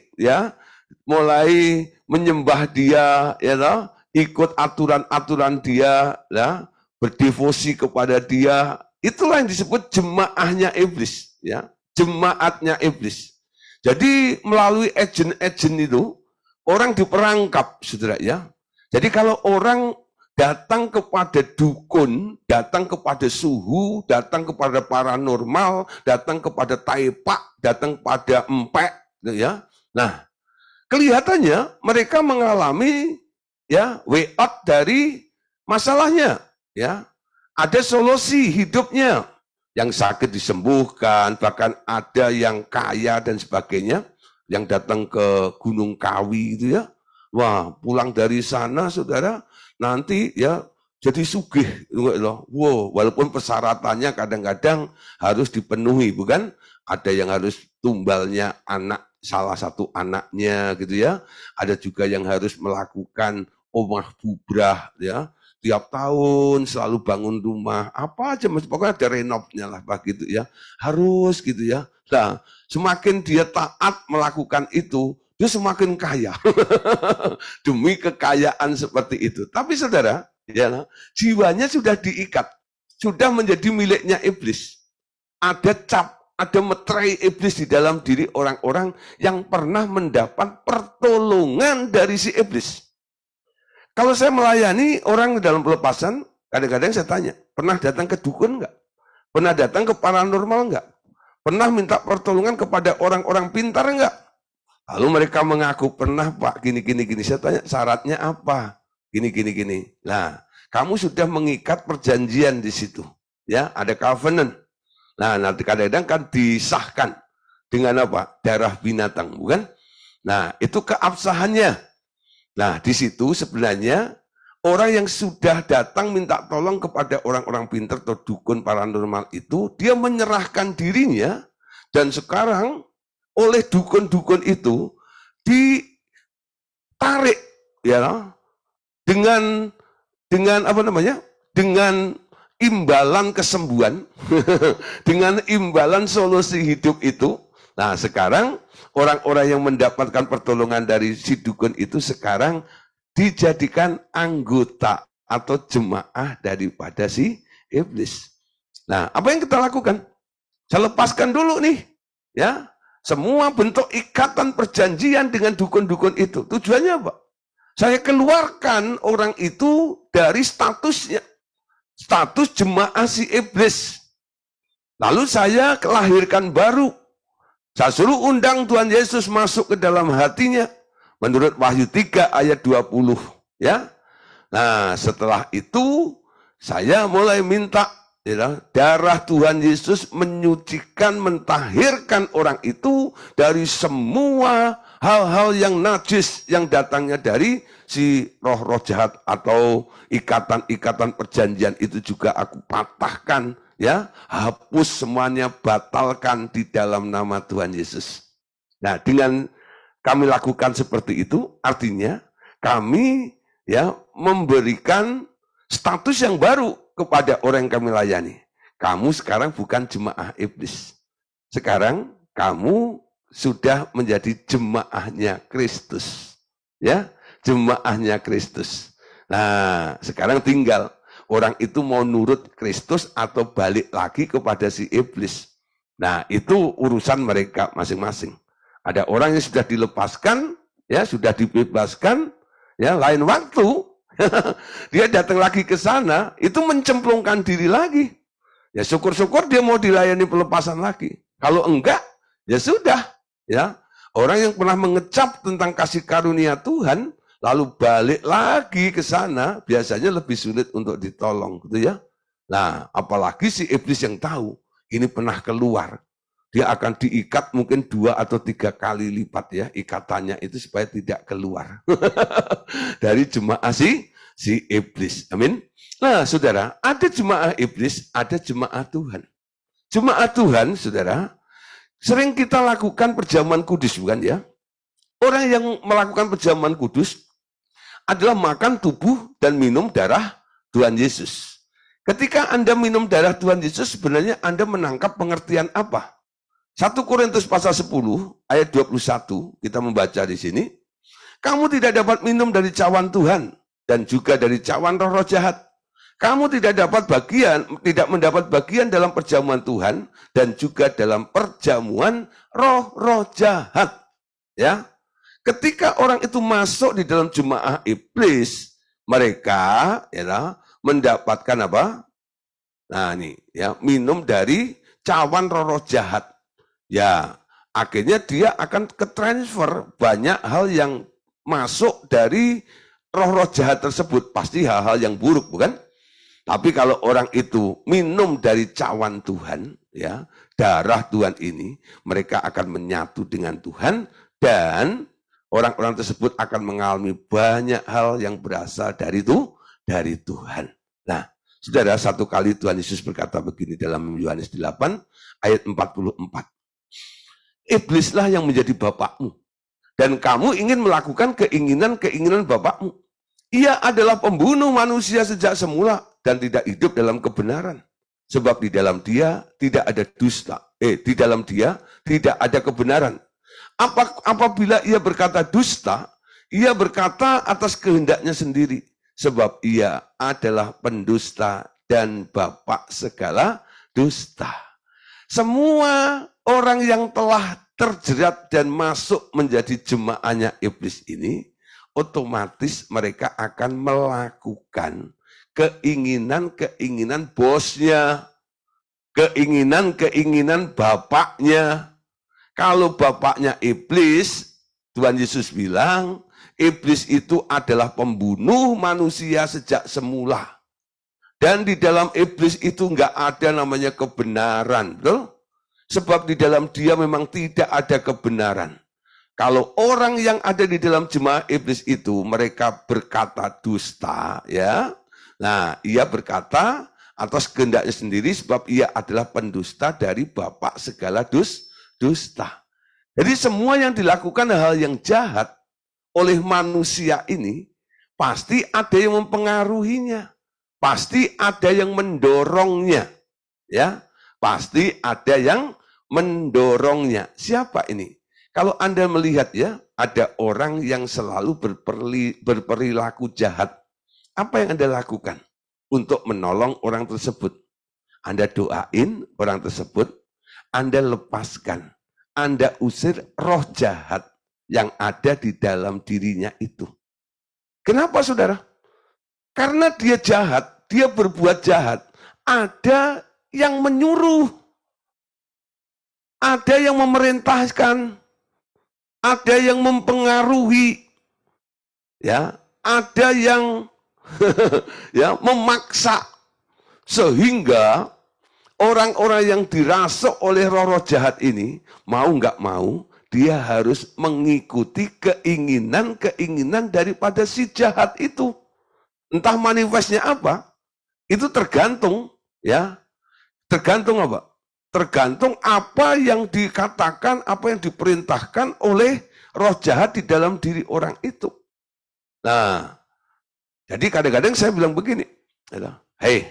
menyembah dia ya toh, ikut aturan-aturan dia ya, berdevosi kepada dia, itulah yang disebut jemaahnya iblis ya, jemaatnya iblis. Jadi melalui agen-agen itu orang diperangkap saudara ya. Jadi kalau orang datang kepada dukun, datang kepada suhu, datang kepada paranormal, datang kepada taipak, datang kepada empek ya. Nah, kelihatannya mereka mengalami ya way out dari masalahnya. Ya, ada solusi hidupnya, yang sakit disembuhkan, bahkan ada yang kaya dan sebagainya, yang datang ke Gunung Kawi itu ya, wah pulang dari sana saudara, nanti ya jadi sugih, wow, walaupun persyaratannya kadang-kadang harus dipenuhi, bukan? Ada yang harus tumbalnya salah satu anaknya gitu ya, ada juga yang harus melakukan omah bubrah ya. Tiap tahun selalu bangun rumah, apa aja, pokoknya ada renovnya lah, begitu ya. Harus gitu ya. Nah, semakin dia taat melakukan itu, dia semakin kaya. Demi kekayaan seperti itu. Tapi saudara, ya, jiwanya sudah diikat, sudah menjadi miliknya iblis. Ada ada meterai iblis di dalam diri orang-orang yang pernah mendapat pertolongan dari si iblis. Kalau saya melayani orang dalam pelepasan, kadang-kadang saya tanya, pernah datang ke dukun enggak? Pernah datang ke paranormal enggak? Pernah minta pertolongan kepada orang-orang pintar enggak? Lalu mereka mengaku, pernah Pak, gini. Saya tanya, syaratnya apa? Gini. Nah, kamu sudah mengikat perjanjian di situ. Ya, ada covenant. Nah, nanti kadang-kadang kan disahkan dengan apa? Darah binatang, bukan? Nah, itu keabsahannya. Nah, di situ sebenarnya orang yang sudah datang minta tolong kepada orang-orang pintar atau dukun paranormal itu, dia menyerahkan dirinya, dan sekarang oleh dukun-dukun itu ditarik ya dengan apa namanya? Dengan imbalan kesembuhan, dengan imbalan solusi hidup itu. Nah, sekarang orang-orang yang mendapatkan pertolongan dari si dukun itu sekarang dijadikan anggota atau jemaah daripada si iblis. Nah, apa yang kita lakukan? Saya lepaskan dulu nih, ya, semua bentuk ikatan perjanjian dengan dukun-dukun itu. Tujuannya apa? Saya keluarkan orang itu dari statusnya, status jemaah si iblis. Lalu saya kelahirkan baru. Saya suruh undang Tuhan Yesus masuk ke dalam hatinya. Menurut Wahyu 3 ayat 20. Ya. Nah, setelah itu saya mulai minta ya, darah Tuhan Yesus menyucikan, mentahirkan orang itu dari semua hal-hal yang najis yang datangnya dari si roh-roh jahat atau ikatan-ikatan perjanjian itu juga aku patahkan, ya, hapus semuanya, batalkan di dalam nama Tuhan Yesus. Nah, dengan kami lakukan seperti itu, artinya kami ya memberikan status yang baru kepada orang yang kami layani. Kamu sekarang bukan jemaah iblis. Sekarang kamu sudah menjadi jemaahnya Kristus. Ya, jemaahnya Kristus. Nah, sekarang tinggal orang itu mau nurut Kristus atau balik lagi kepada si iblis. Nah, itu urusan mereka masing-masing. Ada orang yang sudah dilepaskan, ya, sudah dibebaskan, ya, lain waktu dia datang lagi ke sana, itu mencemplungkan diri lagi. Ya, syukur-syukur dia mau dilayani pelepasan lagi. Kalau enggak, ya sudah. Ya, orang yang pernah mengecap tentang kasih karunia Tuhan, lalu balik lagi ke sana, biasanya lebih sulit untuk ditolong, gitu ya. Nah, apalagi si iblis yang tahu, ini pernah keluar, dia akan diikat mungkin 2 atau 3 kali lipat ya, ikatannya itu supaya tidak keluar dari jemaah si iblis. Amin. Nah, saudara, ada jemaah iblis, ada jemaah Tuhan. Jemaah Tuhan, saudara, sering kita lakukan perjamuan kudus, bukan ya? Orang yang melakukan perjamuan kudus adalah makan tubuh dan minum darah Tuhan Yesus. Ketika Anda minum darah Tuhan Yesus, sebenarnya Anda menangkap pengertian apa? 1 Korintus pasal 10 ayat 21, kita membaca di sini. Kamu tidak dapat minum dari cawan Tuhan dan juga dari cawan roh-roh jahat. Kamu tidak mendapat bagian dalam perjamuan Tuhan dan juga dalam perjamuan roh-roh jahat. Ya, ketika orang itu masuk di dalam jemaah iblis, mereka ya mendapatkan apa? Nah, ini ya, minum dari cawan roh-roh jahat. Ya, akhirnya dia akan ketransfer banyak hal yang masuk dari roh-roh jahat tersebut. Pasti hal-hal yang buruk, bukan? Tapi kalau orang itu minum dari cawan Tuhan, ya, darah Tuhan ini, mereka akan menyatu dengan Tuhan dan orang-orang tersebut akan mengalami banyak hal yang berasal dari Tuhan. Nah, saudara, satu kali Tuhan Yesus berkata begini dalam Yohanes 8 ayat 44. Iblislah yang menjadi bapakmu dan kamu ingin melakukan keinginan bapakmu. Ia adalah pembunuh manusia sejak semula dan tidak hidup dalam kebenaran. Sebab di dalam dia tidak ada dusta. Di dalam dia tidak ada kebenaran. Apabila ia berkata dusta, ia berkata atas kehendaknya sendiri. Sebab ia adalah pendusta dan bapak segala dusta. Semua orang yang telah terjerat dan masuk menjadi jemaahnya iblis ini, otomatis mereka akan melakukan keinginan-keinginan bosnya, keinginan-keinginan bapaknya. Kalau bapaknya iblis, Tuhan Yesus bilang, iblis itu adalah pembunuh manusia sejak semula. Dan di dalam iblis itu enggak ada namanya kebenaran, betul? Sebab di dalam dia memang tidak ada kebenaran. Kalau orang yang ada di dalam jemaah iblis itu, mereka berkata dusta, ya. Nah, ia berkata atas kehendaknya sendiri sebab ia adalah pendusta dari bapak segala dusta. Jadi semua yang dilakukan hal yang jahat oleh manusia ini, pasti ada yang mempengaruhinya. Pasti ada yang mendorongnya. Ya, pasti ada yang mendorongnya. Siapa ini? Kalau Anda melihat ya, ada orang yang selalu berperilaku jahat. Apa yang Anda lakukan untuk menolong orang tersebut? Anda doain orang tersebut, Anda lepaskan, Anda usir roh jahat yang ada di dalam dirinya itu. Kenapa saudara? Karena dia jahat, dia berbuat jahat. Ada yang menyuruh, ada yang memerintahkan, ada yang mempengaruhi, ya, ada yang ya memaksa, sehingga orang-orang yang dirasuk oleh roh-roh jahat ini mau nggak mau dia harus mengikuti keinginan daripada si jahat itu. Entah manifestnya apa, itu tergantung, ya, tergantung apa? Tergantung apa yang dikatakan, apa yang diperintahkan oleh roh jahat di dalam diri orang itu. Nah, jadi kadang-kadang saya bilang begini, hei,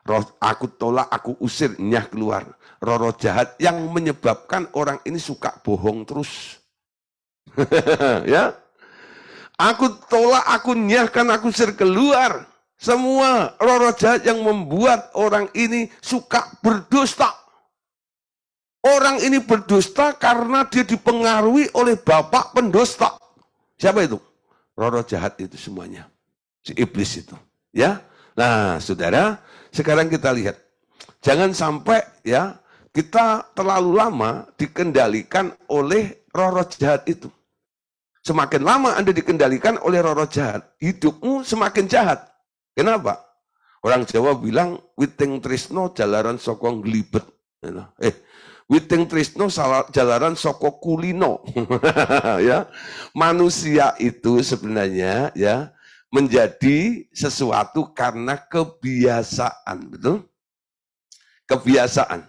roh aku tolak, aku usir, nyah keluar. Roh-roh jahat yang menyebabkan orang ini suka bohong terus. Ya, aku tolak, aku nyahkan, aku usir keluar. Semua roh-roh jahat yang membuat orang ini suka berdusta. Orang ini berdusta karena dia dipengaruhi oleh bapak pendusta. Siapa itu? Roh-roh jahat itu semuanya. Si iblis itu. Ya. Nah, saudara, sekarang kita lihat. Jangan sampai ya kita terlalu lama dikendalikan oleh roh-roh jahat itu. Semakin lama Anda dikendalikan oleh roh-roh jahat, hidupmu semakin jahat. Kenapa? Orang Jawa bilang, witing trisno jalaran sokong glibet. Witing trisno jalaran soko kulino. Ya, manusia itu sebenarnya ya menjadi sesuatu karena kebiasaan, betul? Kebiasaan.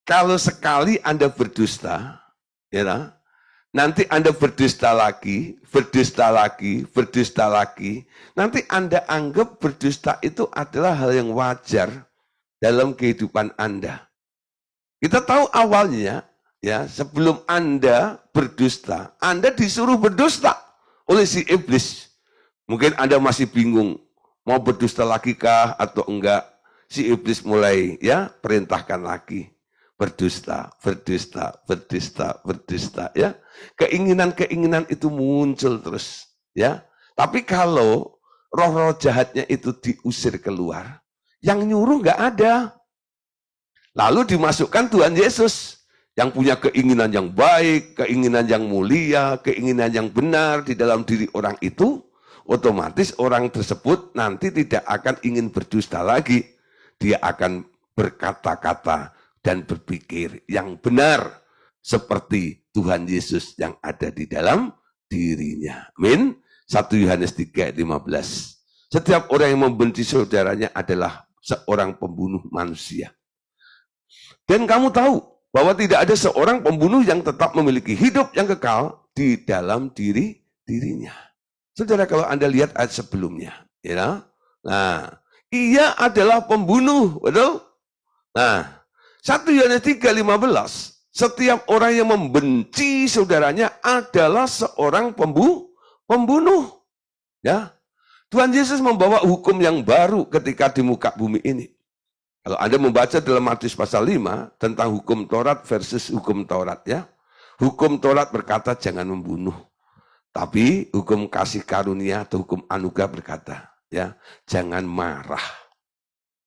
Kalau sekali Anda berdusta, ya, nanti Anda berdusta lagi, nanti Anda anggap berdusta itu adalah hal yang wajar dalam kehidupan Anda. Kita tahu awalnya, ya, sebelum Anda berdusta, Anda disuruh berdusta oleh si iblis. Mungkin Anda masih bingung, mau berdusta lagi kah atau enggak? Si iblis mulai ya perintahkan lagi. Berdusta, ya. Keinginan-keinginan itu muncul terus, ya. Tapi kalau roh-roh jahatnya itu diusir keluar, yang nyuruh enggak ada. Lalu dimasukkan Tuhan Yesus yang punya keinginan yang baik, keinginan yang mulia, keinginan yang benar di dalam diri orang itu, otomatis orang tersebut nanti tidak akan ingin berdusta lagi. Dia akan berkata-kata dan berpikir yang benar seperti Tuhan Yesus yang ada di dalam dirinya. Amin. 1 Yohanes 3:15. Setiap orang yang membenci saudaranya adalah seorang pembunuh manusia. Dan kamu tahu bahwa tidak ada seorang pembunuh yang tetap memiliki hidup yang kekal di dalam dirinya. Saudara, kalau Anda lihat ayat sebelumnya, ya, nah, ia adalah pembunuh, betul? Nah, 1 Yohanes 3:15, setiap orang yang membenci saudaranya adalah seorang pembunuh. Ya, Tuhan Yesus membawa hukum yang baru ketika di muka bumi ini. Kalau Anda membaca dalam Matius pasal 5 tentang hukum Taurat versus hukum Taurat, ya. Hukum Taurat berkata jangan membunuh. Tapi hukum kasih karunia atau hukum anugerah berkata, ya, jangan marah.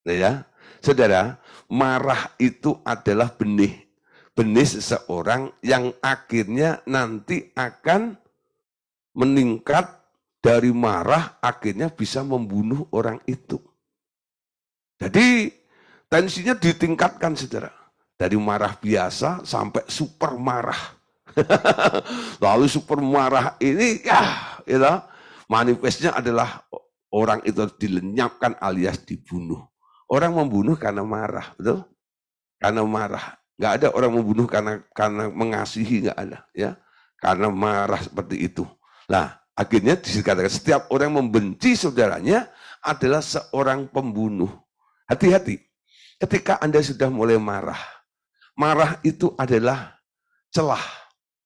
Ya. Saudara, marah itu adalah benih seseorang yang akhirnya nanti akan meningkat dari marah, akhirnya bisa membunuh orang itu. Jadi tensinya ditingkatkan, saudara. Dari marah biasa sampai super marah. Lalu super marah ini manifestnya adalah orang itu dilenyapkan alias dibunuh. Orang membunuh karena marah, betul? Karena marah. Nggak ada orang membunuh karena mengasihi, nggak ada, ya. Karena marah seperti itu. Nah, akhirnya dikatakan setiap orang membenci saudaranya adalah seorang pembunuh. Hati-hati. Ketika Anda sudah mulai marah, marah itu adalah celah,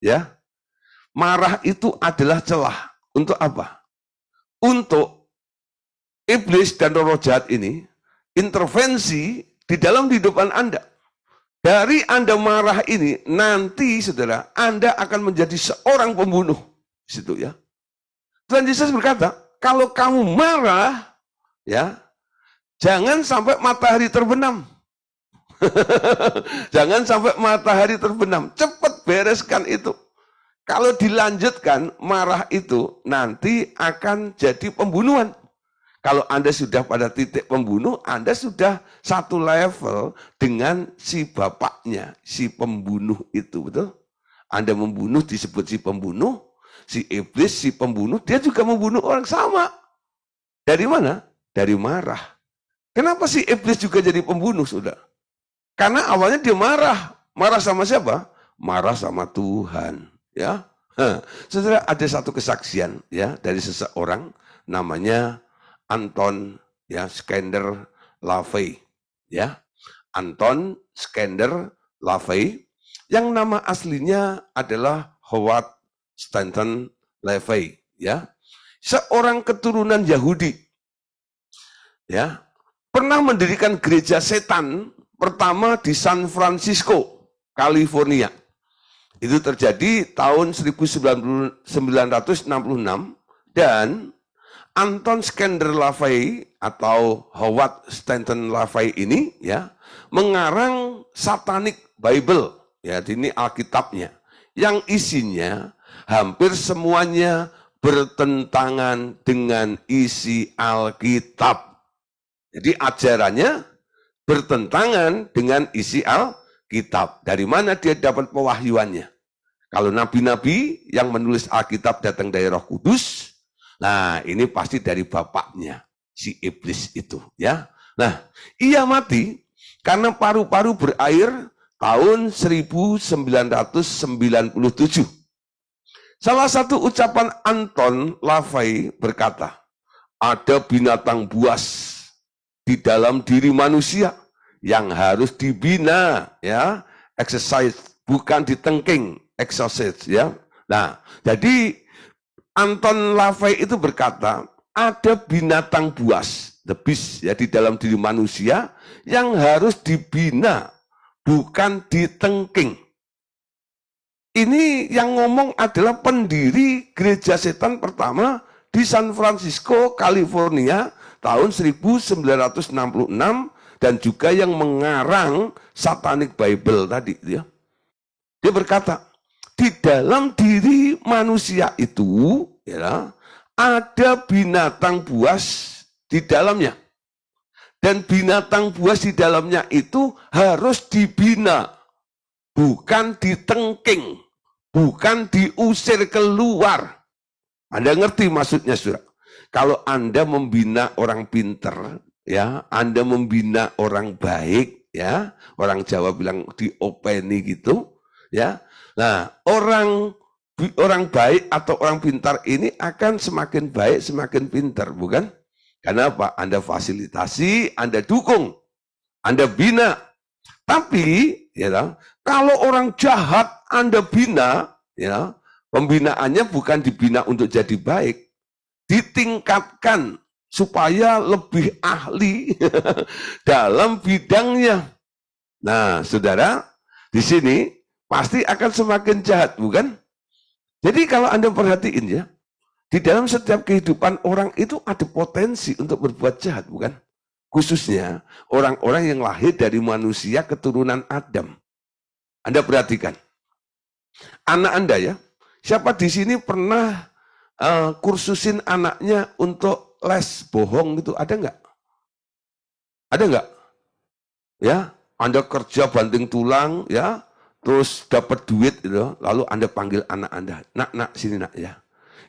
ya. Marah itu adalah celah. Untuk apa? Untuk iblis dan roh jahat ini intervensi di dalam kehidupan Anda. Dari Anda marah ini, nanti saudara, Anda akan menjadi seorang pembunuh. Situ ya. Tuhan Yesus berkata, kalau kamu marah, ya, jangan sampai matahari terbenam. Jangan sampai matahari terbenam. Cepat bereskan itu. Kalau dilanjutkan, marah itu nanti akan jadi pembunuhan. Kalau Anda sudah pada titik pembunuh, Anda sudah satu level dengan si bapaknya, si pembunuh itu, betul? Anda membunuh disebut si pembunuh, si iblis, si pembunuh, dia juga membunuh orang sama. Dari mana? Dari marah. Kenapa si iblis juga jadi pembunuh, saudara? Karena awalnya dia marah. Marah sama siapa? Marah sama Tuhan. Ya, saudara, ada satu kesaksian ya dari seseorang namanya Anton ya Skender LaVey ya. Anton Skender LaVey yang nama aslinya adalah Howard Stanton LaVey ya. Seorang keturunan Yahudi. Ya. Pernah mendirikan gereja setan pertama di San Francisco, California. Itu terjadi tahun 1966 dan Anton Skender LaVey atau Howard Stanton LaVey ini ya mengarang Satanic Bible ya, ini Alkitabnya yang isinya hampir semuanya bertentangan dengan isi Alkitab. Jadi ajarannya bertentangan dengan isi Alkitab. Dari mana dia dapat pewahyuannya? Kalau nabi-nabi yang menulis Alkitab datang dari Roh Kudus, nah ini pasti dari bapaknya, si iblis itu ya. Nah, ia mati karena paru-paru berair tahun 1997. Salah satu ucapan Anton LaVey berkata, ada binatang buas di dalam diri manusia yang harus dibina ya, exercise bukan ditengking, exercise ya. Nah, jadi Anton LaVey itu berkata, ada binatang buas, the beast ya di dalam diri manusia yang harus dibina, bukan ditengking. Ini yang ngomong adalah pendiri gereja setan pertama di San Francisco, California tahun 1966 dan juga yang mengarang Satanic Bible tadi ya. Dia berkata, di dalam diri manusia itu ya, ada binatang buas di dalamnya. Dan binatang buas di dalamnya itu harus dibina, bukan ditengking, bukan diusir keluar. Anda ngerti maksudnya, saudara? Kalau Anda membina orang pinter, ya, Anda membina orang baik, ya, orang Jawa bilang diopeni gitu, ya. Nah, orang baik atau orang pintar ini akan semakin baik, semakin pintar, bukan? Karena apa? Anda fasilitasi, Anda dukung, Anda bina. Tapi, ya, kalau orang jahat Anda bina, ya, pembinaannya bukan dibina untuk jadi baik, ditingkatkan supaya lebih ahli dalam bidangnya. Nah, saudara, di sini pasti akan semakin jahat, bukan? Jadi kalau Anda perhatiin ya, di dalam setiap kehidupan orang itu ada potensi untuk berbuat jahat, bukan? Khususnya orang-orang yang lahir dari manusia keturunan Adam. Anda perhatikan, anak Anda ya, siapa di sini pernah kursusin anaknya untuk les bohong gitu, ada nggak? Ada nggak? Ya, Anda kerja banting tulang, ya, terus dapat duit, gitu, lalu Anda panggil anak Anda, nak, sini nak ya.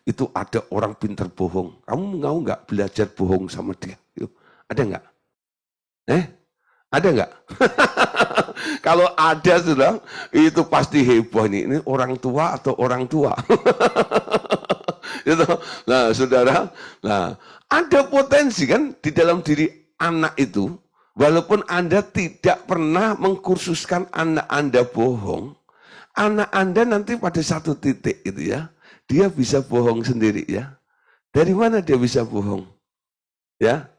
Itu ada orang pintar bohong. Kamu mau nggak belajar bohong sama dia? Ada nggak? Ada nggak? Kalau ada sudah, itu pasti heboh nih. Ini orang tua atau orang tua? Itu. Nah, saudara, nah ada potensi kan di dalam diri anak itu. Walaupun Anda tidak pernah mengkursuskan anak Anda bohong, anak Anda nanti pada satu titik itu ya, dia bisa bohong sendiri ya. Dari mana dia bisa bohong? Ya.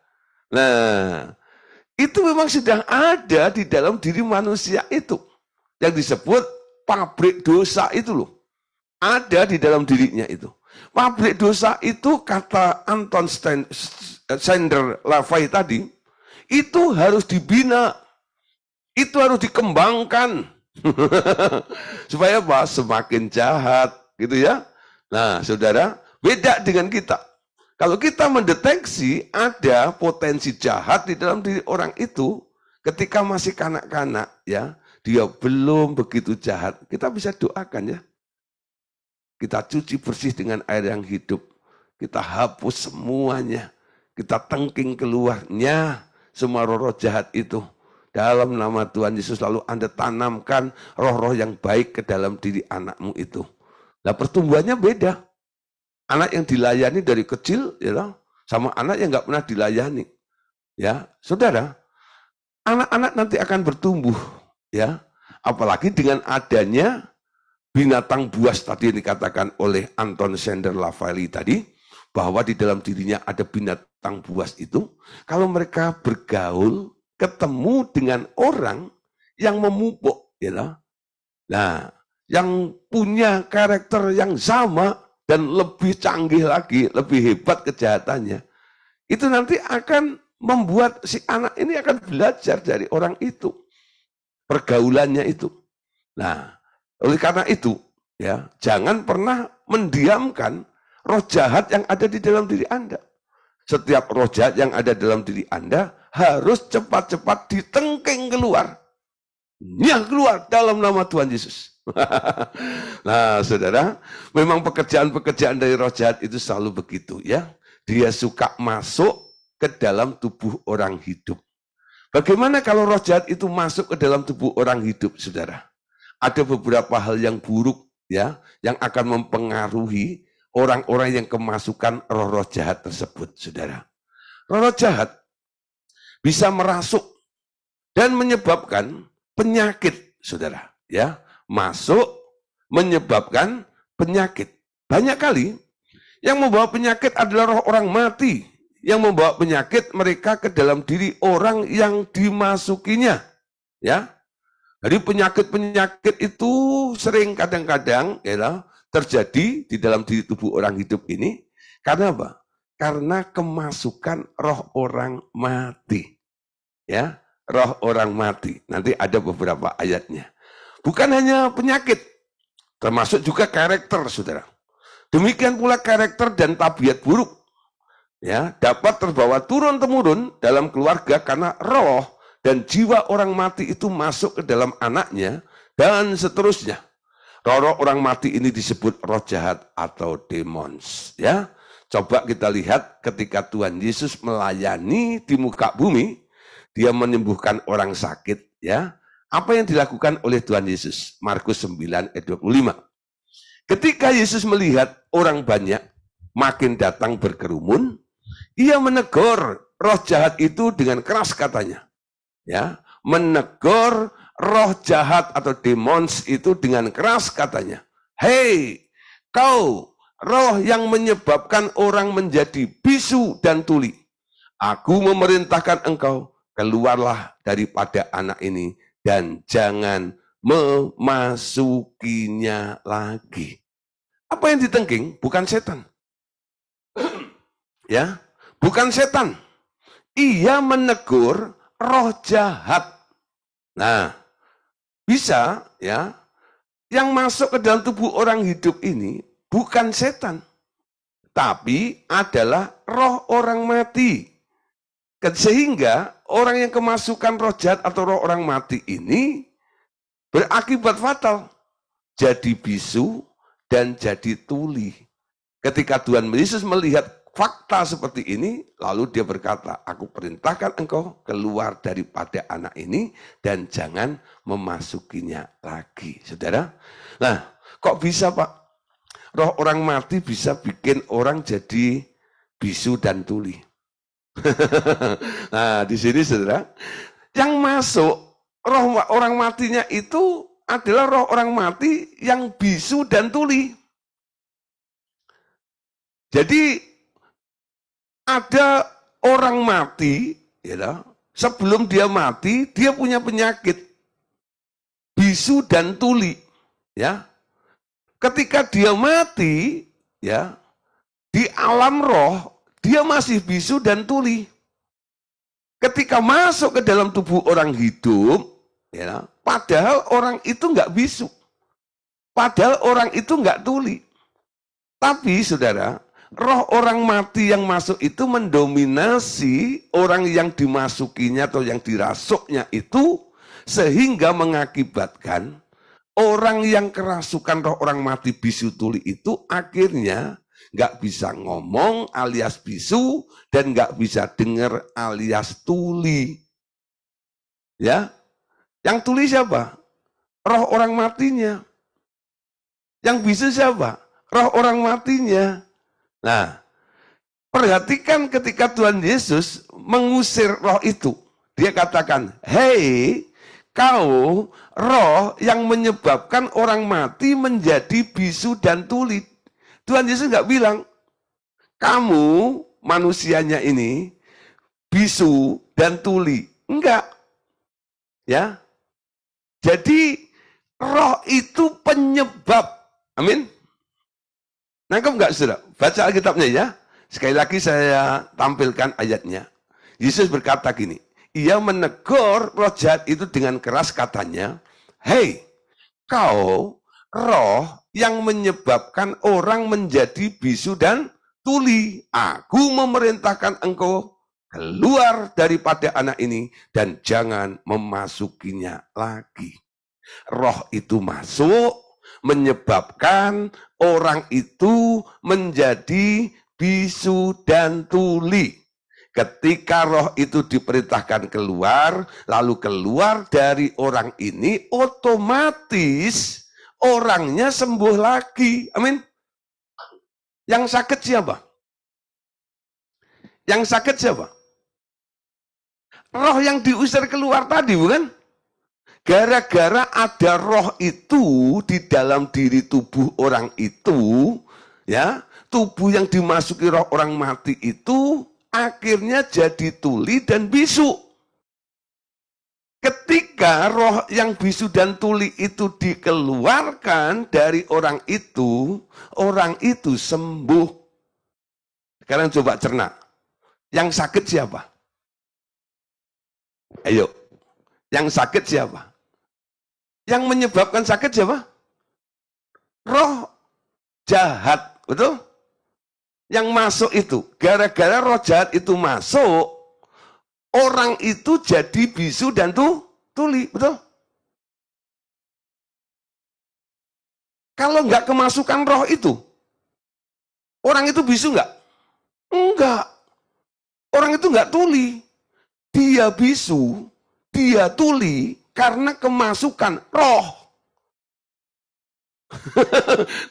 Nah, itu memang sedang ada di dalam diri manusia itu. Yang disebut pabrik dosa itu loh. Ada di dalam dirinya itu. Pabrik dosa itu kata Anton Sander Lavai tadi, itu harus dibina. Itu harus dikembangkan. Supaya apa? Semakin jahat. Gitu ya. Nah saudara, beda dengan kita. Kalau kita mendeteksi ada potensi jahat di dalam diri orang itu, ketika masih kanak-kanak, ya, dia belum begitu jahat, kita bisa doakan ya. Kita cuci bersih dengan air yang hidup, kita hapus semuanya, kita tengking keluarnya semua roh-roh jahat itu. Dalam nama Tuhan Yesus lalu Anda tanamkan roh-roh yang baik ke dalam diri anakmu itu. Nah pertumbuhannya beda. Anak yang dilayani dari kecil, ya, sama anak yang nggak pernah dilayani, ya, saudara. Anak-anak nanti akan bertumbuh, ya, apalagi dengan adanya binatang buas tadi yang dikatakan oleh Anton Sander Lavai tadi, bahwa di dalam dirinya ada binatang buas itu. Kalau mereka bergaul, ketemu dengan orang yang memupuk, ya, nah, yang punya karakter yang sama dan lebih canggih lagi, lebih hebat kejahatannya, itu nanti akan membuat si anak ini akan belajar dari orang itu, pergaulannya itu. Nah, oleh karena itu, ya, jangan pernah mendiamkan roh jahat yang ada di dalam diri Anda. Setiap roh jahat yang ada dalam diri Anda harus cepat-cepat ditengking keluar. Ya, keluar dalam nama Tuhan Yesus. Nah, saudara, memang pekerjaan-pekerjaan dari roh jahat itu selalu begitu ya. Dia suka masuk ke dalam tubuh orang hidup. Bagaimana kalau roh jahat itu masuk ke dalam tubuh orang hidup, saudara? Ada beberapa hal yang buruk ya, yang akan mempengaruhi orang-orang yang kemasukan roh-roh jahat tersebut, saudara. Roh-roh jahat bisa merasuk dan menyebabkan penyakit, saudara. Ya, masuk menyebabkan penyakit. Banyak kali yang membawa penyakit adalah roh orang mati. Yang membawa penyakit mereka ke dalam diri orang yang dimasukinya. Ya, jadi penyakit-penyakit itu sering kadang-kadang ya, terjadi di dalam diri tubuh orang hidup ini. Karena apa? Karena kemasukan roh orang mati. Ya, roh orang mati. Nanti ada beberapa ayatnya. Bukan hanya penyakit, termasuk juga karakter, saudara. Demikian pula karakter dan tabiat buruk, ya, dapat terbawa turun-temurun dalam keluarga karena roh dan jiwa orang mati itu masuk ke dalam anaknya dan seterusnya. Roh-roh orang mati ini disebut roh jahat atau demons. Ya, coba kita lihat ketika Tuhan Yesus melayani di muka bumi, dia menyembuhkan orang sakit. Ya, apa yang dilakukan oleh Tuhan Yesus? Markus 9 ayat 25. Ketika Yesus melihat orang banyak makin datang berkerumun, ia menegur roh jahat itu dengan keras katanya. Ya, menegur roh jahat atau demons itu dengan keras katanya. Hei, kau roh yang menyebabkan orang menjadi bisu dan tuli. Aku memerintahkan engkau, keluarlah daripada anak ini dan jangan memasukinya lagi. Apa yang ditengking? Bukan setan. Ya, bukan setan. Ia menegur roh jahat. Nah, bisa ya, yang masuk ke dalam tubuh orang hidup ini bukan setan, tapi adalah roh orang mati. Sehingga orang yang kemasukan roh jahat atau roh orang mati ini berakibat fatal. Jadi bisu dan jadi tuli. Ketika Tuhan Yesus melihat fakta seperti ini, lalu dia berkata, aku perintahkan engkau keluar daripada anak ini dan jangan memasukinya lagi. Saudara, nah kok bisa Pak? Roh orang mati bisa bikin orang jadi bisu dan tuli. Nah, di sini saudara, yang masuk roh orang matinya itu adalah roh orang mati yang bisu dan tuli. Jadi ada orang mati, ya, sebelum dia mati dia punya penyakit bisu dan tuli, ya. Ketika dia mati, ya, di alam roh dia masih bisu dan tuli. Ketika masuk ke dalam tubuh orang hidup, ya, padahal orang itu nggak bisu, padahal orang itu nggak tuli. Tapi saudara, roh orang mati yang masuk itu mendominasi orang yang dimasukinya atau yang dirasuknya itu, sehingga mengakibatkan orang yang kerasukan roh orang mati bisu tuli itu akhirnya nggak bisa ngomong alias bisu dan nggak bisa dengar alias tuli. Ya, yang tuli siapa? Roh orang matinya. Yang bisu siapa? Roh orang matinya. Nah, perhatikan ketika Tuhan Yesus mengusir roh itu. Dia katakan, hei kau roh yang menyebabkan orang mati menjadi bisu dan tuli. Tuhan Yesus nggak bilang, kamu manusianya ini bisu dan tuli. Enggak. Ya. Jadi roh itu penyebab. Amin. Nangkep nggak saudara? Baca Alkitabnya ya. Sekali lagi saya tampilkan ayatnya. Yesus berkata gini, ia menegur roh jahat itu dengan keras katanya, hei kau roh yang menyebabkan orang menjadi bisu dan tuli. Aku memerintahkan engkau keluar daripada anak ini dan jangan memasukinya lagi. Roh itu masuk, menyebabkan orang itu menjadi bisu dan tuli. Ketika roh itu diperintahkan keluar, lalu keluar dari orang ini, otomatis orangnya sembuh lagi. Amin. Yang sakit siapa? Yang sakit siapa? Roh yang diusir keluar tadi, bukan? Gara-gara ada roh itu di dalam diri tubuh orang itu, ya, tubuh yang dimasuki roh orang mati itu akhirnya jadi tuli dan bisu. Ketika roh yang bisu dan tuli itu dikeluarkan dari orang itu sembuh. Sekarang coba cerna. Yang sakit siapa? Ayo. Yang sakit siapa? Yang menyebabkan sakit siapa? Roh jahat, betul? Yang masuk itu, gara-gara roh jahat itu masuk, orang itu jadi bisu dan tuli, betul? Kalau nggak kemasukan roh itu, orang itu bisu nggak? Enggak. Orang itu nggak tuli. Dia bisu, dia tuli karena kemasukan roh.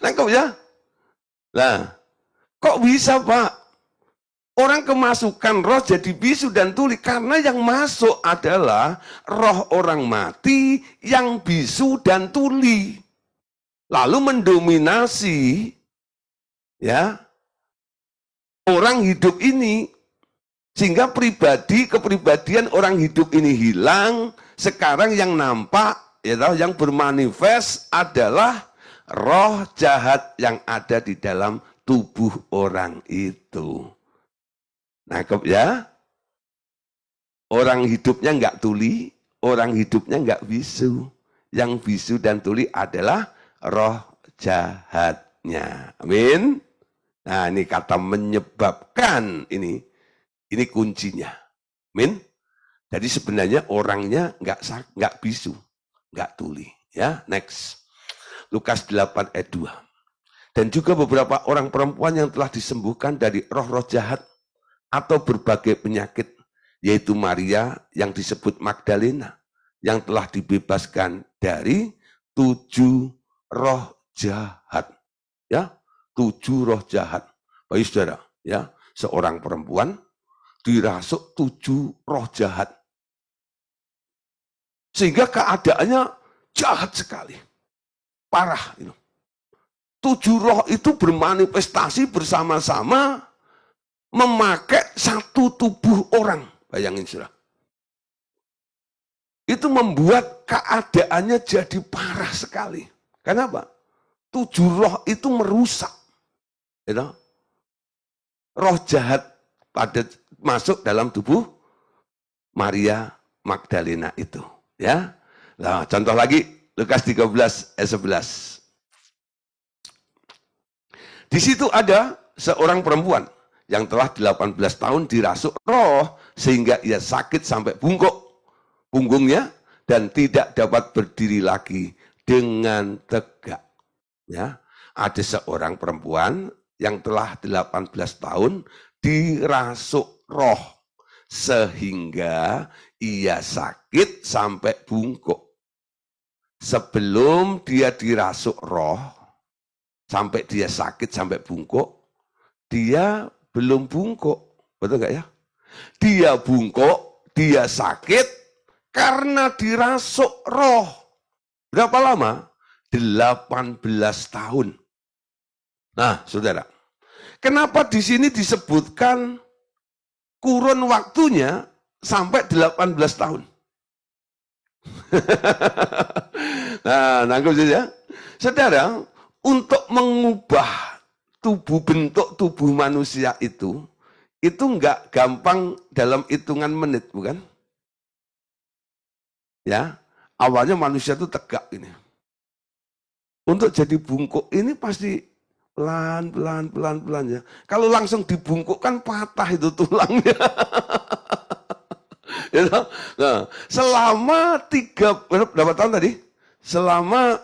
Nangkep ya? Nah, kok bisa Pak? Orang kemasukan roh jadi bisu dan tuli karena yang masuk adalah roh orang mati yang bisu dan tuli. Lalu mendominasi ya orang hidup ini sehingga kepribadian orang hidup ini hilang. Sekarang yang nampak ya yang bermanifest adalah roh jahat yang ada di dalam tubuh orang itu. Nangkep ya? Orang hidupnya nggak tuli, orang hidupnya nggak bisu. Yang bisu dan tuli adalah roh jahatnya. Amin. Nah ini kata menyebabkan ini kuncinya. Min. Jadi sebenarnya orangnya nggak bisu, nggak tuli. Ya, next. Lukas 8 ayat 2. Dan juga beberapa orang perempuan yang telah disembuhkan dari roh-roh jahat atau berbagai penyakit, yaitu Maria yang disebut Magdalena, yang telah dibebaskan dari 7 roh jahat. Ya, 7 roh jahat. Baik saudara, ya, seorang perempuan dirasuk 7 roh jahat. Sehingga keadaannya jahat sekali. Parah. 7 roh itu bermanifestasi bersama-sama memakai satu tubuh orang. Bayangin saudara. Itu membuat keadaannya jadi parah sekali. Kenapa? 7 roh itu merusak. Roh jahat pada masuk dalam tubuh Maria Magdalena itu. Ya, nah, contoh lagi Lukas 13 ayat 11. Di situ ada seorang perempuan yang telah 18 tahun dirasuk roh sehingga ia sakit sampai bungkuk punggungnya dan tidak dapat berdiri lagi dengan tegak. Ya, ada seorang perempuan yang telah 18 tahun dirasuk roh sehingga ia sakit sampai bungkuk. Sebelum dia dirasuk roh, sampai dia sakit sampai bungkuk, dia belum bungkuk. Betul nggak ya? Dia bungkuk, dia sakit karena dirasuk roh. Berapa lama? 18 tahun. Nah, saudara, kenapa di sini disebutkan kurun waktunya sampai 18 tahun? Nah, nangkep saja. Saudara, untuk mengubah bentuk tubuh manusia itu enggak gampang dalam hitungan menit, bukan? Ya, awalnya manusia itu tegak ini. Untuk jadi bungkuk ini pasti pelan ya. Kalau langsung dibungkukkan patah itu tulangnya. Ya, nah, selama berapa tahun tadi? Selama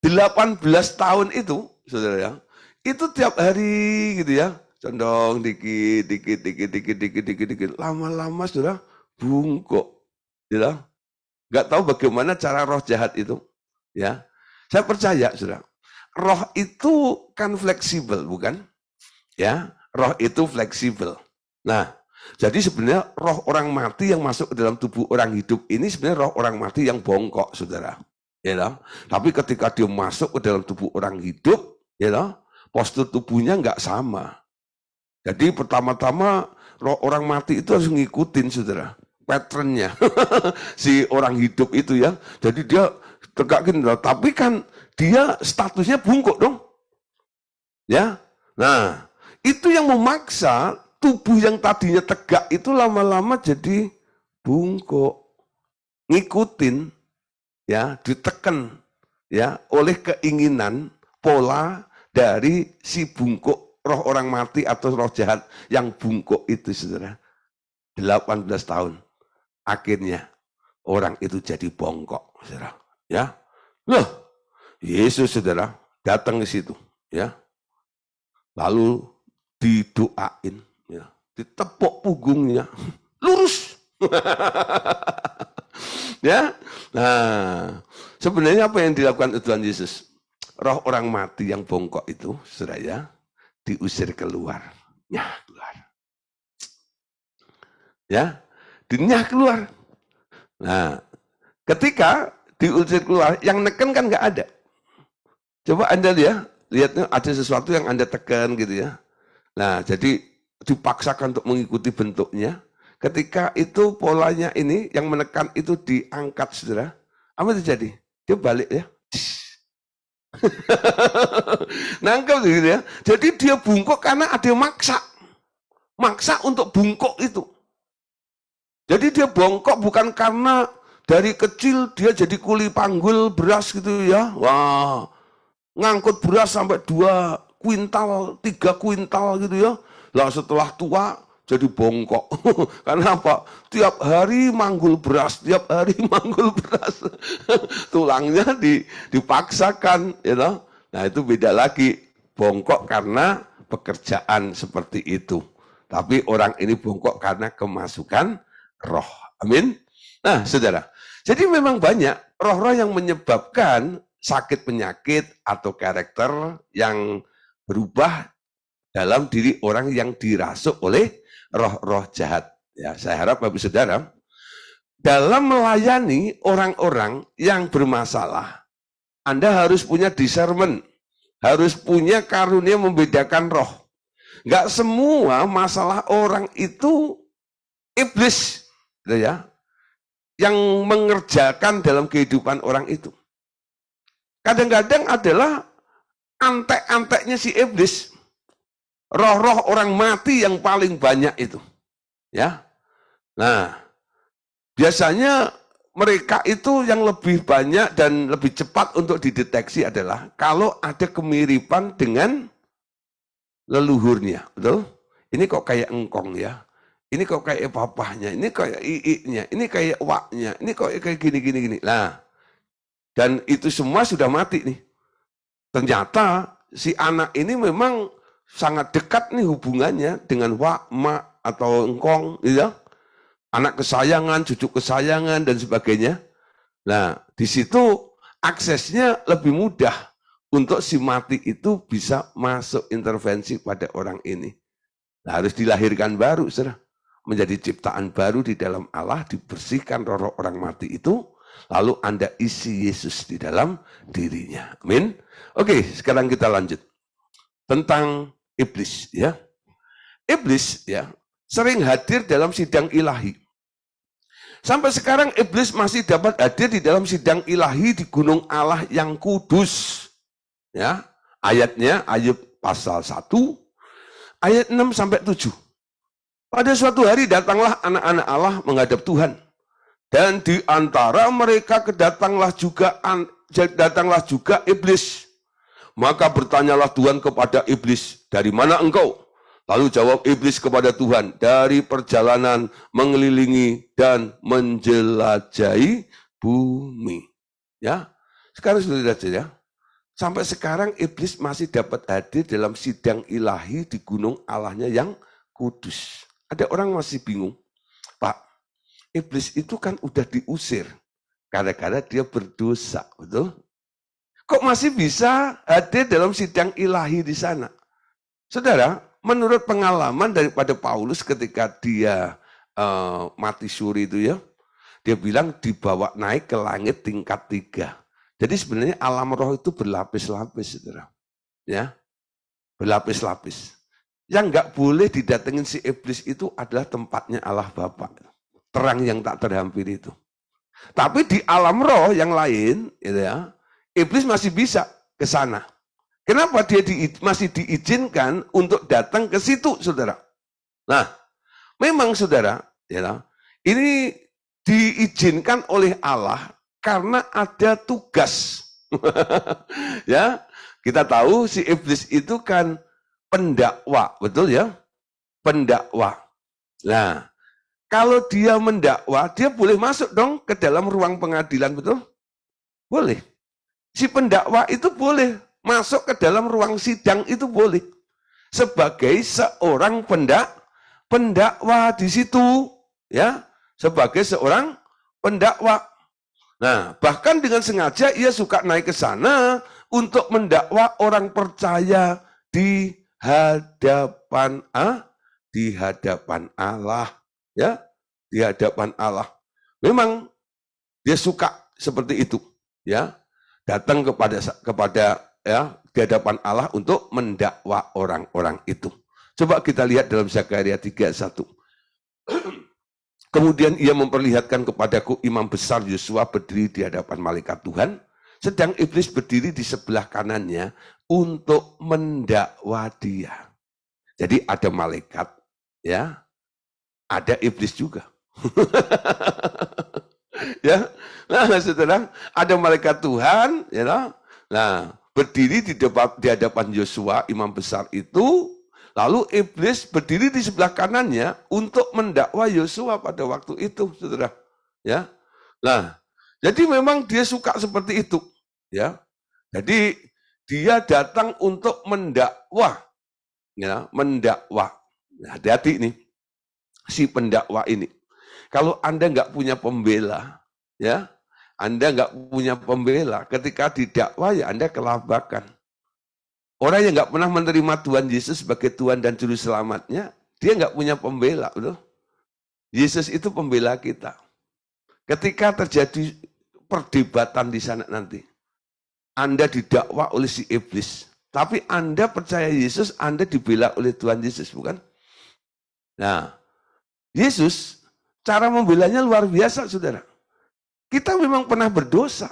18 tahun itu, saudara ya, itu tiap hari gitu ya, condong dikit, lama-lama sudah bungkuk, gitu. Nggak tahu bagaimana cara roh jahat itu, ya. Saya percaya, saudara, roh itu kan fleksibel, bukan? Ya, roh itu fleksibel. Nah, jadi sebenarnya roh orang mati yang masuk ke dalam tubuh orang hidup ini sebenarnya roh orang mati yang bongkok, saudara. Ya, tapi ketika dia masuk ke dalam tubuh orang hidup, ya, postur tubuhnya nggak sama. Jadi pertama-tama roh orang mati itu harus ngikutin, saudara, patternnya si orang hidup itu ya. Jadi dia tegakin, tapi kan dia statusnya bungkuk dong, ya. Nah, itu yang memaksa tubuh yang tadinya tegak itu lama-lama jadi bungkuk, ngikutin. Ya, ditekan ya oleh keinginan pola dari si bungkuk roh orang mati atau roh jahat yang bungkuk itu, saudara. 18 tahun akhirnya orang itu jadi bongkok, saudara. Ya, loh, Yesus, saudara, datang ke situ, ya, lalu didoain, ya, ditepuk punggungnya, lurus. Ya, nah, sebenarnya apa yang dilakukan Tuhan Yesus? Roh orang mati yang bongkok itu, saudara ya, diusir keluar, nyah keluar, ya, dinyah keluar. Nah, ketika diusir keluar, yang neken kan nggak ada. Coba Anda lihatnya ada sesuatu yang Anda tekan gitu ya. Nah, jadi dipaksakan untuk mengikuti bentuknya. Ketika itu polanya ini, yang menekan itu diangkat, saudara. Apa terjadi? Dia balik ya. Nangkep gitu ya. Jadi dia bungkuk karena ada yang maksa. Maksa untuk bungkuk itu. Jadi dia bongkok bukan karena dari kecil dia jadi kuli panggul beras gitu ya. Wah, ngangkut beras sampai 2 kuintal, 3 kuintal gitu ya. Lah setelah tua jadi bongkok. Karena apa? Tiap hari manggul beras, tiap hari manggul beras. Tulangnya dipaksakan, you know? Nah itu beda lagi. Bongkok karena pekerjaan seperti itu. Tapi orang ini bongkok karena kemasukan roh. Amin. Nah saudara, jadi memang banyak roh-roh yang menyebabkan sakit penyakit atau karakter yang berubah dalam diri orang yang dirasuk oleh roh-roh jahat. Ya, saya harap Bapak Saudara, dalam melayani orang-orang yang bermasalah, Anda harus punya discernment, harus punya karunia membedakan roh. Enggak semua masalah orang itu iblis, gitu ya, yang mengerjakan dalam kehidupan orang itu. Kadang-kadang adalah antek-anteknya si iblis. Roh-roh orang mati yang paling banyak itu. Ya. Nah, biasanya mereka itu yang lebih banyak dan lebih cepat untuk dideteksi adalah kalau ada kemiripan dengan leluhurnya. Betul? Ini kok kayak engkong ya. Ini kok kayak papahnya, ini kayak iiknya, ini kayak waknya, ini kok kayak gini. Nah, dan itu semua sudah mati nih. Ternyata si anak ini memang sangat dekat nih hubungannya dengan wak, mak, atau engkong, ya. Anak kesayangan, cucu kesayangan, dan sebagainya. Nah, di situ aksesnya lebih mudah untuk si mati itu bisa masuk intervensi pada orang ini. Nah, harus dilahirkan baru, saudara. Menjadi ciptaan baru di dalam Allah, dibersihkan roh orang mati itu, lalu Anda isi Yesus di dalam dirinya. Amin. Oke, sekarang kita lanjut. Tentang iblis, ya. Iblis, ya, sering hadir dalam sidang ilahi. Sampai sekarang iblis masih dapat hadir di dalam sidang ilahi di gunung Allah yang kudus. Ya, ayatnya Ayub pasal 1, ayat 6 sampai 7. Pada suatu hari datanglah anak-anak Allah menghadap Tuhan. Dan di antara mereka datanglah juga iblis. Maka bertanyalah Tuhan kepada iblis, dari mana engkau? Lalu jawab iblis kepada Tuhan, dari perjalanan mengelilingi dan menjelajahi bumi. Ya, sekarang sudah ya. Sampai sekarang iblis masih dapat hadir dalam sidang ilahi di gunung Allahnya yang kudus. Ada orang masih bingung, Pak, iblis itu kan udah diusir gara-gara dia berdosa, betul? Kok masih bisa hadir dalam sidang ilahi di sana? Saudara, menurut pengalaman daripada Paulus ketika dia mati suri itu ya, dia bilang dibawa naik ke langit tingkat 3. Jadi sebenarnya alam roh itu berlapis-lapis, saudara. Ya, berlapis-lapis. Yang enggak boleh didatengin si iblis itu adalah tempatnya Allah Bapa. Terang yang tak terhampiri itu. Tapi di alam roh yang lain, gitu ya, iblis masih bisa ke sana. Kenapa dia masih diizinkan untuk datang ke situ, saudara? Nah, memang saudara, ya, ini diizinkan oleh Allah karena ada tugas. Ya, kita tahu si iblis itu kan pendakwa, betul ya? Pendakwa. Nah, kalau dia mendakwa, dia boleh masuk dong ke dalam ruang pengadilan, betul? Boleh. Si pendakwa itu boleh masuk ke dalam ruang sidang, itu boleh. Sebagai seorang pendakwa di situ, ya, sebagai seorang pendakwa. Nah, bahkan dengan sengaja ia suka naik ke sana untuk mendakwa orang percaya di hadapan Allah, ya, di hadapan Allah. Memang dia suka seperti itu, ya, datang kepada ya di hadapan Allah untuk mendakwa orang-orang itu. Coba kita lihat dalam Zakaria 3:1. Kemudian ia memperlihatkan kepadaku imam besar Yosua berdiri di hadapan malaikat Tuhan, sedang iblis berdiri di sebelah kanannya untuk mendakwa dia. Jadi ada malaikat, ya, ada iblis juga. Ya, nah, saudara, ada malaikat Tuhan, ya, nah, berdiri di hadapan Yosua imam besar itu, Lalu iblis berdiri di sebelah kanannya untuk mendakwa Yosua pada waktu itu, saudara. Ya, nah, jadi memang dia suka seperti itu, ya. Jadi dia datang untuk mendakwa, ya, mendakwa. Nah, hati-hati nih, si pendakwa ini. Kalau Anda nggak punya pembela, ya, Anda nggak punya pembela, ketika didakwa ya Anda kelabakan. Orang yang nggak pernah menerima Tuhan Yesus sebagai Tuhan dan Juru Selamatnya, dia nggak punya pembela, betul? Yesus itu pembela kita. Ketika terjadi perdebatan di sana nanti, Anda didakwa oleh si iblis, tapi Anda percaya Yesus, Anda dibela oleh Tuhan Yesus, bukan? Nah, Yesus, cara membelanya luar biasa, saudara. Kita memang pernah berdosa,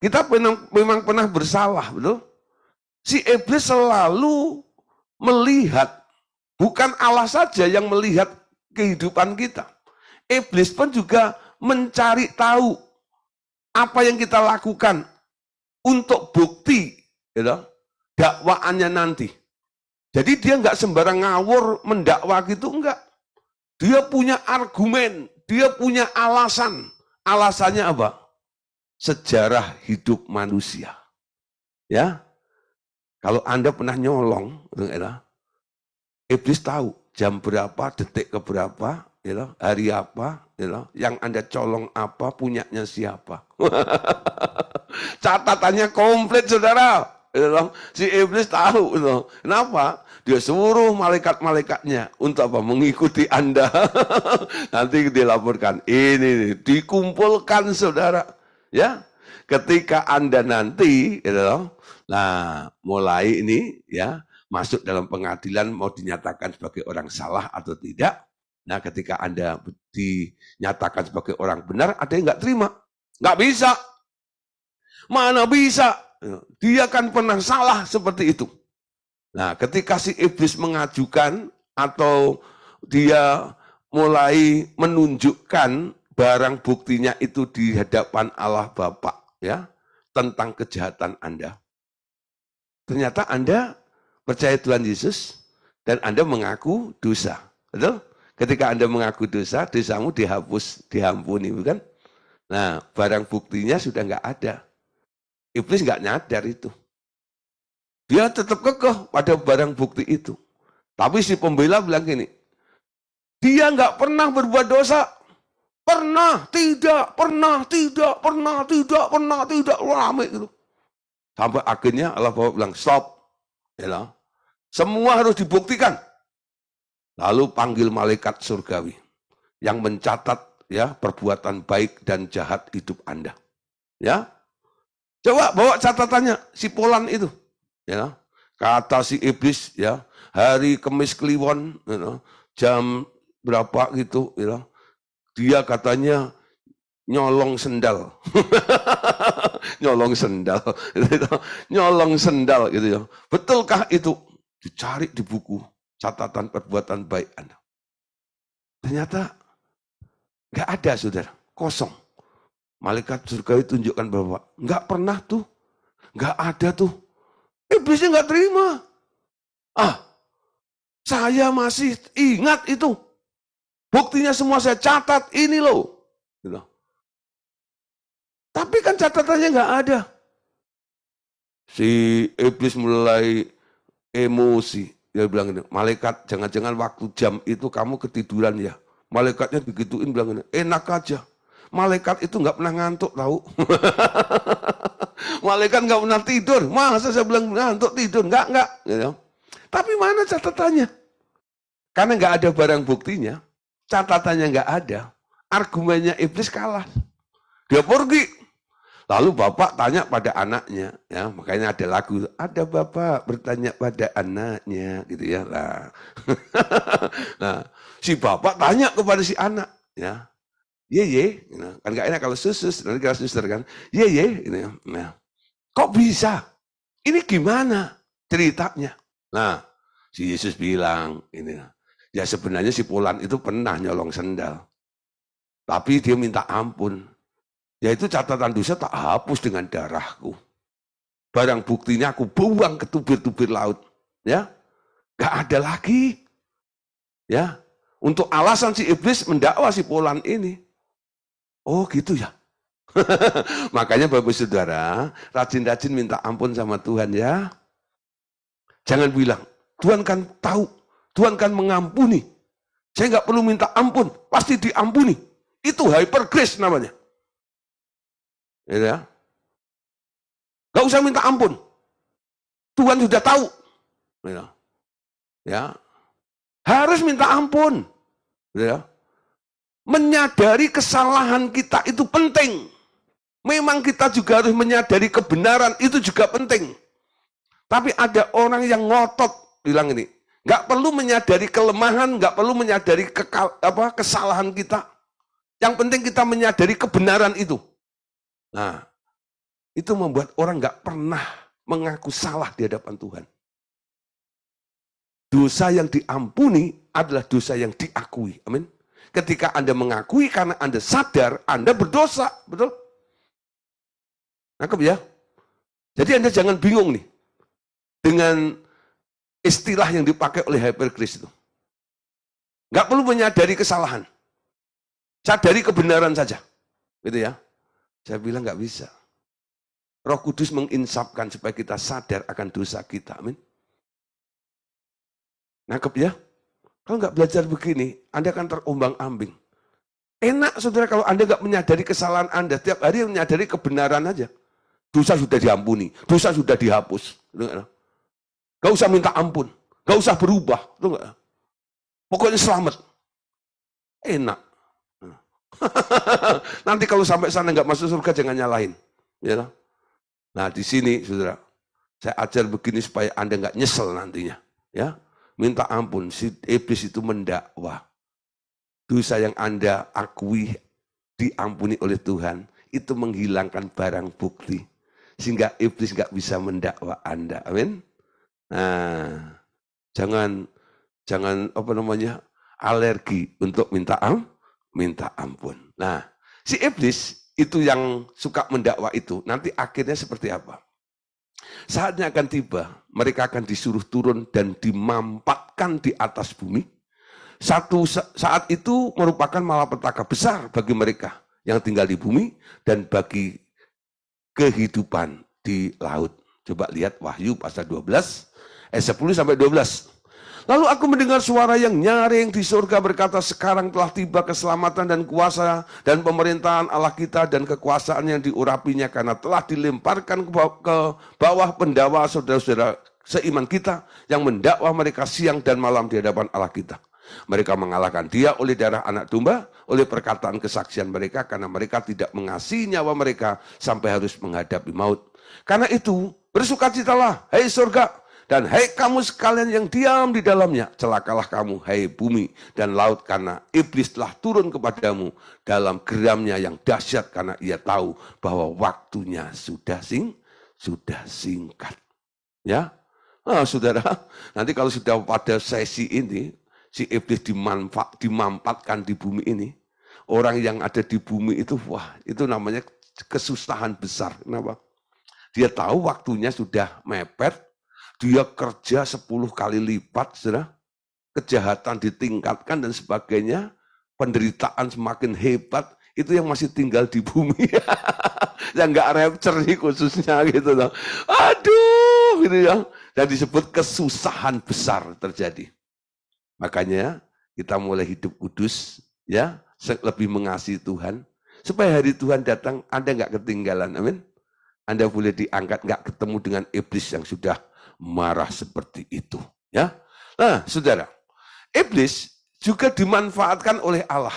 kita memang pernah bersalah, betul? Si iblis selalu melihat, bukan Allah saja yang melihat kehidupan kita. Iblis pun juga mencari tahu apa yang kita lakukan untuk bukti, gitu, dakwaannya nanti. Jadi dia nggak sembarang ngawur mendakwa gitu, enggak. Dia punya argumen, dia punya alasan. Alasannya apa? Sejarah hidup manusia. Ya, kalau Anda pernah nyolong, iblis tahu jam berapa, detik ke berapa, hari apa, yang Anda colong apa, punyanya siapa. Catatannya komplit, saudara. Si iblis tahu. Kenapa? Dia suruh malaikat-malaikatnya untuk apa? Mengikuti Anda. Nanti dilaporkan. Ini dikumpulkan, saudara. Ya, ketika Anda nanti, nah, mulai ini ya masuk dalam pengadilan mau dinyatakan sebagai orang salah atau tidak. Nah, ketika Anda dinyatakan sebagai orang benar, ada yang nggak terima. Nggak bisa. Mana bisa? Dia kan pernah salah seperti itu. Nah, ketika si iblis mengajukan atau dia mulai menunjukkan barang buktinya itu di hadapan Allah Bapa, ya, tentang kejahatan Anda. Ternyata Anda percaya Tuhan Yesus dan Anda mengaku dosa. Betul? Ketika Anda mengaku dosa, dosamu dihapus, diampuni, bukan? Nah, barang buktinya sudah nggak ada. Iblis nggak nyadar itu. Dia tetap kekeh pada barang bukti itu. Tapi si pembela bilang gini, dia nggak pernah berbuat dosa. Pernah, tidak, pernah, tidak, pernah, tidak, pernah, tidak. Rame gitu. Sampai akhirnya Allah Bapa bilang, stop. Ya, semua harus dibuktikan. Lalu panggil malaikat surgawi yang mencatat ya perbuatan baik dan jahat hidup Anda. Ya, coba bawa catatannya si Polan itu. Ya, kata si iblis ya hari Kamis Kliwon, jam berapa gitu, dia katanya nyolong sendal. Nyolong sendal. Nyolong sendal gitu ya. Betulkah itu? Dicari di buku catatan perbuatan baik Anda. Ternyata nggak ada, saudara. Kosong. Malaikat surgawi tunjukkan bahwa nggak pernah tuh. Nggak ada tuh. Iblisnya nggak terima. Saya masih ingat itu. Buktinya semua saya catat, ini loh. Gitu. Tapi kan catatannya nggak ada. Si iblis mulai emosi. Dia bilang ini, malaikat jangan-jangan waktu jam itu kamu ketiduran ya. Malaikatnya digituin bilang ini, enak aja. Malaikat itu nggak pernah ngantuk tahu. Malaikat nggak pernah tidur. Masa saya bilang ngantuk tidur? Nggak. Gitu. Tapi mana catatannya? Karena nggak ada barang buktinya, catatannya nggak ada, argumennya iblis kalah. Dia pergi. Lalu bapak tanya pada anaknya, ya makanya ada lagu, ada bapak bertanya pada anaknya, gitu ya. Nah, si bapak tanya kepada si anak, ya, ye, kan nggak enak kalau susus, nanti kalau suster kan, ye, gitu ya. Nah, kok bisa? Ini gimana ceritanya? Nah, si Yesus bilang, ini, ya sebenarnya si Polan itu pernah nyolong sendal, tapi dia minta ampun. Yaitu catatan dosa tak hapus dengan darahku. Barang buktinya aku buang ke tubir-tubir laut. Ya, Gak ada lagi. Ya, untuk alasan si iblis mendakwa si Polan ini. Oh gitu ya. Makanya Bapak Saudara, rajin-rajin minta ampun sama Tuhan ya. Jangan bilang, Tuhan kan tahu, Tuhan kan mengampuni. Saya nggak perlu minta ampun, pasti diampuni. Itu hyper grace namanya. Ya. Gak usah minta ampun. Tuhan sudah tahu. Ya. Harus minta ampun. Ya. Menyadari kesalahan kita itu penting. Memang kita juga harus menyadari kebenaran, itu juga penting. Tapi ada orang yang ngotot, bilang ini, nggak perlu menyadari kelemahan, nggak perlu menyadari kesalahan kita. Yang penting kita menyadari kebenaran itu. Nah, itu membuat orang nggak pernah mengaku salah di hadapan Tuhan. Dosa yang diampuni adalah dosa yang diakui. Amin. Ketika Anda mengakui karena Anda sadar, Anda berdosa. Betul? Nangkep ya? Jadi Anda jangan bingung nih dengan istilah yang dipakai oleh hypergrace itu. Nggak perlu menyadari kesalahan. Sadari kebenaran saja. Gitu ya. Saya bilang nggak bisa. Roh Kudus menginsapkan supaya kita sadar akan dosa kita. Amin. Nangkep ya? Kalau nggak belajar begini, Anda akan terombang-ambing. Enak saudara kalau Anda nggak menyadari kesalahan Anda. Tiap hari menyadari kebenaran aja. Dosa sudah diampuni, dosa sudah dihapus. Gak usah minta ampun, gak usah berubah. Pokoknya selamat. Enak. Nanti kalau sampai sana nggak masuk surga jangan nyalahin. Ya. Nah di sini saudara, saya ajar begini supaya Anda nggak nyesel nantinya. Ya, minta ampun. Si iblis itu mendakwa. Dosa yang Anda akui diampuni oleh Tuhan itu menghilangkan barang bukti. Sehingga iblis nggak bisa mendakwa Anda. Amin. Nah, jangan alergi untuk minta ampun. Nah, si iblis itu yang suka mendakwa itu, nanti akhirnya seperti apa? Saatnya akan tiba, mereka akan disuruh turun dan dimampatkan di atas bumi. Saat itu merupakan malapetaka besar bagi mereka yang tinggal di bumi dan bagi kehidupan di laut. Coba lihat Wahyu pasal 12, ayat 10 sampai 12. Lalu aku mendengar suara yang nyaring di surga berkata, sekarang telah tiba keselamatan dan kuasa dan pemerintahan Allah kita dan kekuasaan yang diurapinya karena telah dilemparkan ke bawah pendakwa saudara-saudara seiman kita yang mendakwa mereka siang dan malam di hadapan Allah kita. Mereka mengalahkan dia oleh darah anak domba, oleh perkataan kesaksian mereka, karena mereka tidak mengasihi nyawa mereka sampai harus menghadapi maut. Karena itu, bersukacitalah, hai surga, dan hai kamu sekalian yang diam di dalamnya. Celakalah kamu, hai bumi dan laut, karena iblis telah turun kepadamu dalam geramnya yang dahsyat, karena ia tahu bahwa waktunya sudah singkat. Ya, saudara, nanti kalau sudah pada sesi ini, si iblis dimampatkan di bumi ini. Orang yang ada di bumi itu, wah, itu namanya kesusahan besar. Kenapa? Dia tahu waktunya sudah mepet, dia kerja 10 kali lipat, saudara. Kejahatan ditingkatkan dan sebagainya, penderitaan semakin hebat, itu yang masih tinggal di bumi. Yang nggak rapture nih khususnya gitu loh. Aduh, gitu ya. Dan disebut kesusahan besar terjadi. Makanya kita mulai hidup kudus, ya, lebih mengasihi Tuhan, supaya hari Tuhan datang Anda nggak ketinggalan, amin. Anda boleh diangkat, nggak ketemu dengan iblis yang sudah marah seperti itu, ya. Nah, saudara, iblis juga dimanfaatkan oleh Allah.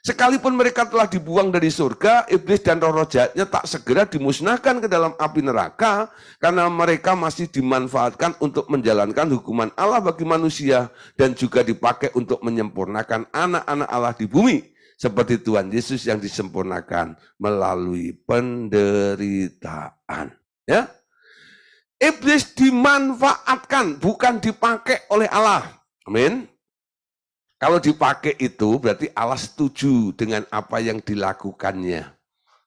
Sekalipun mereka telah dibuang dari surga, iblis dan roh-roh jahatnya tak segera dimusnahkan ke dalam api neraka, karena mereka masih dimanfaatkan untuk menjalankan hukuman Allah bagi manusia, dan juga dipakai untuk menyempurnakan anak-anak Allah di bumi, seperti Tuhan Yesus yang disempurnakan melalui penderitaan. Ya, iblis dimanfaatkan, bukan dipakai oleh Allah. Amin. Kalau dipakai itu berarti Allah setuju dengan apa yang dilakukannya.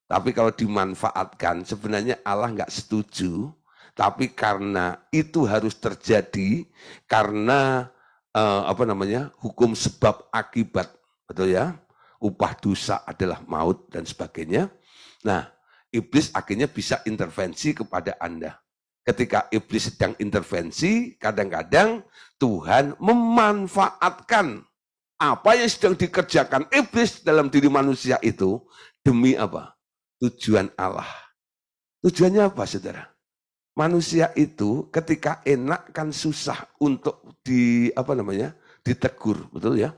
Tapi kalau dimanfaatkan sebenarnya Allah nggak setuju, Tapi karena itu harus terjadi, karena hukum sebab akibat, betul ya? Upah dosa adalah maut dan sebagainya. Nah, iblis akhirnya bisa intervensi kepada Anda. Ketika iblis sedang intervensi, kadang-kadang Tuhan memanfaatkan apa yang sedang dikerjakan iblis dalam diri manusia itu demi apa? Tujuan Allah. Tujuannya apa, saudara? Manusia itu ketika enak kan susah untuk ditegur, betul ya?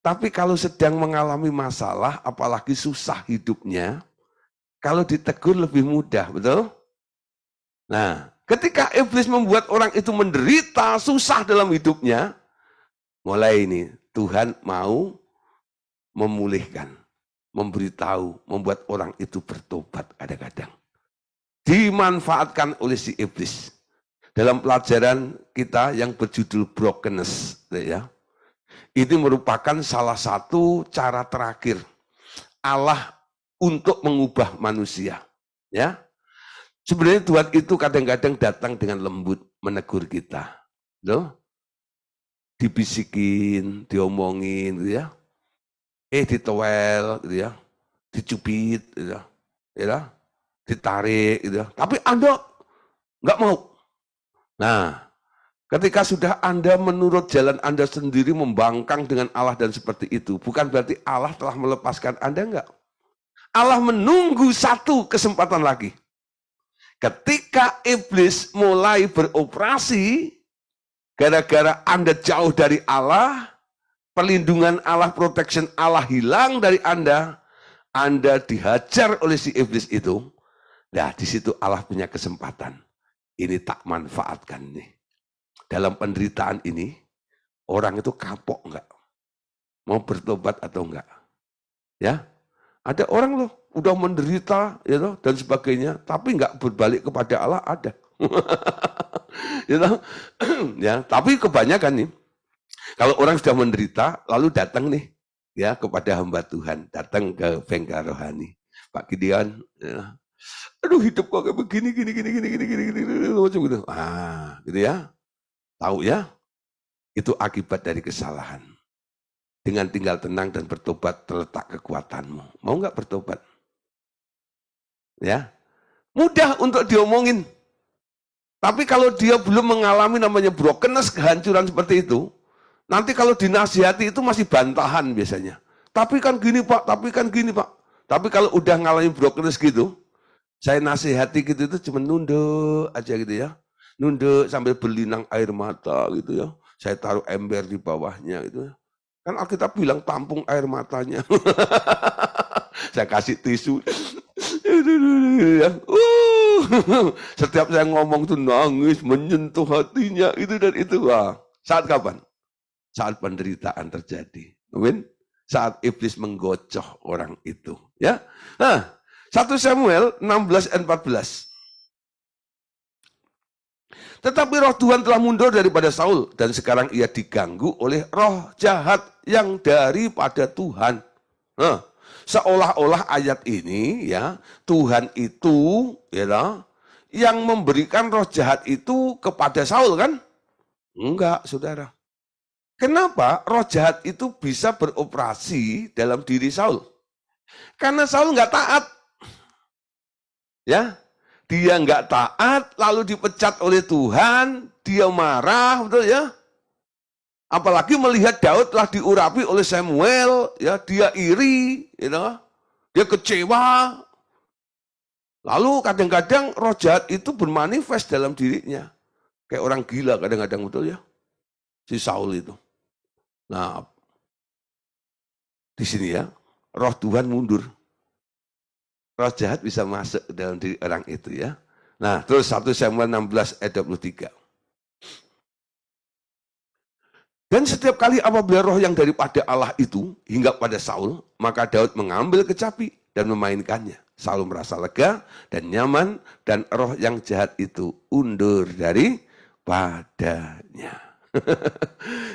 Tapi kalau sedang mengalami masalah, apalagi susah hidupnya, kalau ditegur lebih mudah, betul? Nah, ketika iblis membuat orang itu menderita, susah dalam hidupnya, mulai ini Tuhan mau memulihkan, memberitahu, membuat orang itu bertobat kadang-kadang. Dimanfaatkan oleh si iblis. Dalam pelajaran kita yang berjudul brokenness, ya, ini merupakan salah satu cara terakhir Allah untuk mengubah manusia. Ya, sebenarnya Tuhan itu kadang-kadang datang dengan lembut menegur kita, loh, dibisikin, diomongin, gitu ya, ditowel, gitu ya, dicubit, gitu ya, ditarik, gitu ya. Tapi Anda nggak mau. Nah, ketika sudah Anda menurut jalan Anda sendiri membangkang dengan Allah dan seperti itu, bukan berarti Allah telah melepaskan Anda, enggak. Allah menunggu satu kesempatan lagi. Ketika iblis mulai beroperasi, gara-gara Anda jauh dari Allah, perlindungan Allah, protection Allah hilang dari Anda dihajar oleh si iblis itu. Nah, di situ Allah punya kesempatan. Ini tak manfaatkan nih. Dalam penderitaan ini, orang itu kapok enggak? Mau bertobat atau enggak? Ya, ada orang loh, udah menderita, ya loh, dan sebagainya, tapi enggak berbalik kepada Allah, ada. Ya, loh? Ya, tapi kebanyakan nih, kalau orang sudah menderita, lalu datang nih, ya, kepada hamba Tuhan, datang ke bengkel rohani, Pak Gideon, ya, aduh hidup kok kayak begini, gini, macam gitu. Gitu ya. Tahu ya, itu akibat dari kesalahan. Dengan tinggal tenang dan bertobat terletak kekuatanmu. Mau nggak bertobat? Ya, mudah untuk diomongin. Tapi kalau dia belum mengalami namanya brokenness, kehancuran seperti itu, nanti kalau dinasihati itu masih bantahan biasanya. Tapi kan gini Pak, tapi kan gini Pak. Tapi kalau udah ngalami brokenness gitu, saya nasihati gitu itu cuma nunduk aja gitu ya. Nunduk sambil berlinang air mata gitu ya. Saya taruh ember di bawahnya gitu ya. Kan Alkitab bilang tampung air matanya. Saya kasih tisu. Setiap saya ngomong tuh nangis, menyentuh hatinya itu dan itu. Saat kapan? Saat penderitaan terjadi. Amin. Saat iblis menggocoh orang itu. Ya. Nah, 1 Samuel 16 dan 14. Tetapi roh Tuhan telah mundur daripada Saul dan sekarang ia diganggu oleh roh jahat yang daripada Tuhan. Nah, seolah-olah ayat ini ya, Tuhan itu ya, yang memberikan roh jahat itu kepada Saul kan? Enggak, saudara. Kenapa roh jahat itu bisa beroperasi dalam diri Saul? Karena Saul nggak taat. Ya, dia nggak taat, lalu dipecat oleh Tuhan, dia marah, betul ya? Apalagi melihat Daud telah diurapi oleh Samuel, ya, dia iri, dia kecewa. Lalu kadang-kadang roh jahat itu bermanifest dalam dirinya, kayak orang gila kadang-kadang, betul ya? Si Saul itu. Nah, di sini ya, roh Tuhan mundur. Roh jahat bisa masuk dalam diri orang itu ya. Nah, terus 1 Samuel 16 ayat 23. Dan setiap kali apabila roh yang daripada Allah itu hingga pada Saul, maka Daud mengambil kecapi dan memainkannya. Saul merasa lega dan nyaman dan roh yang jahat itu undur dari padanya.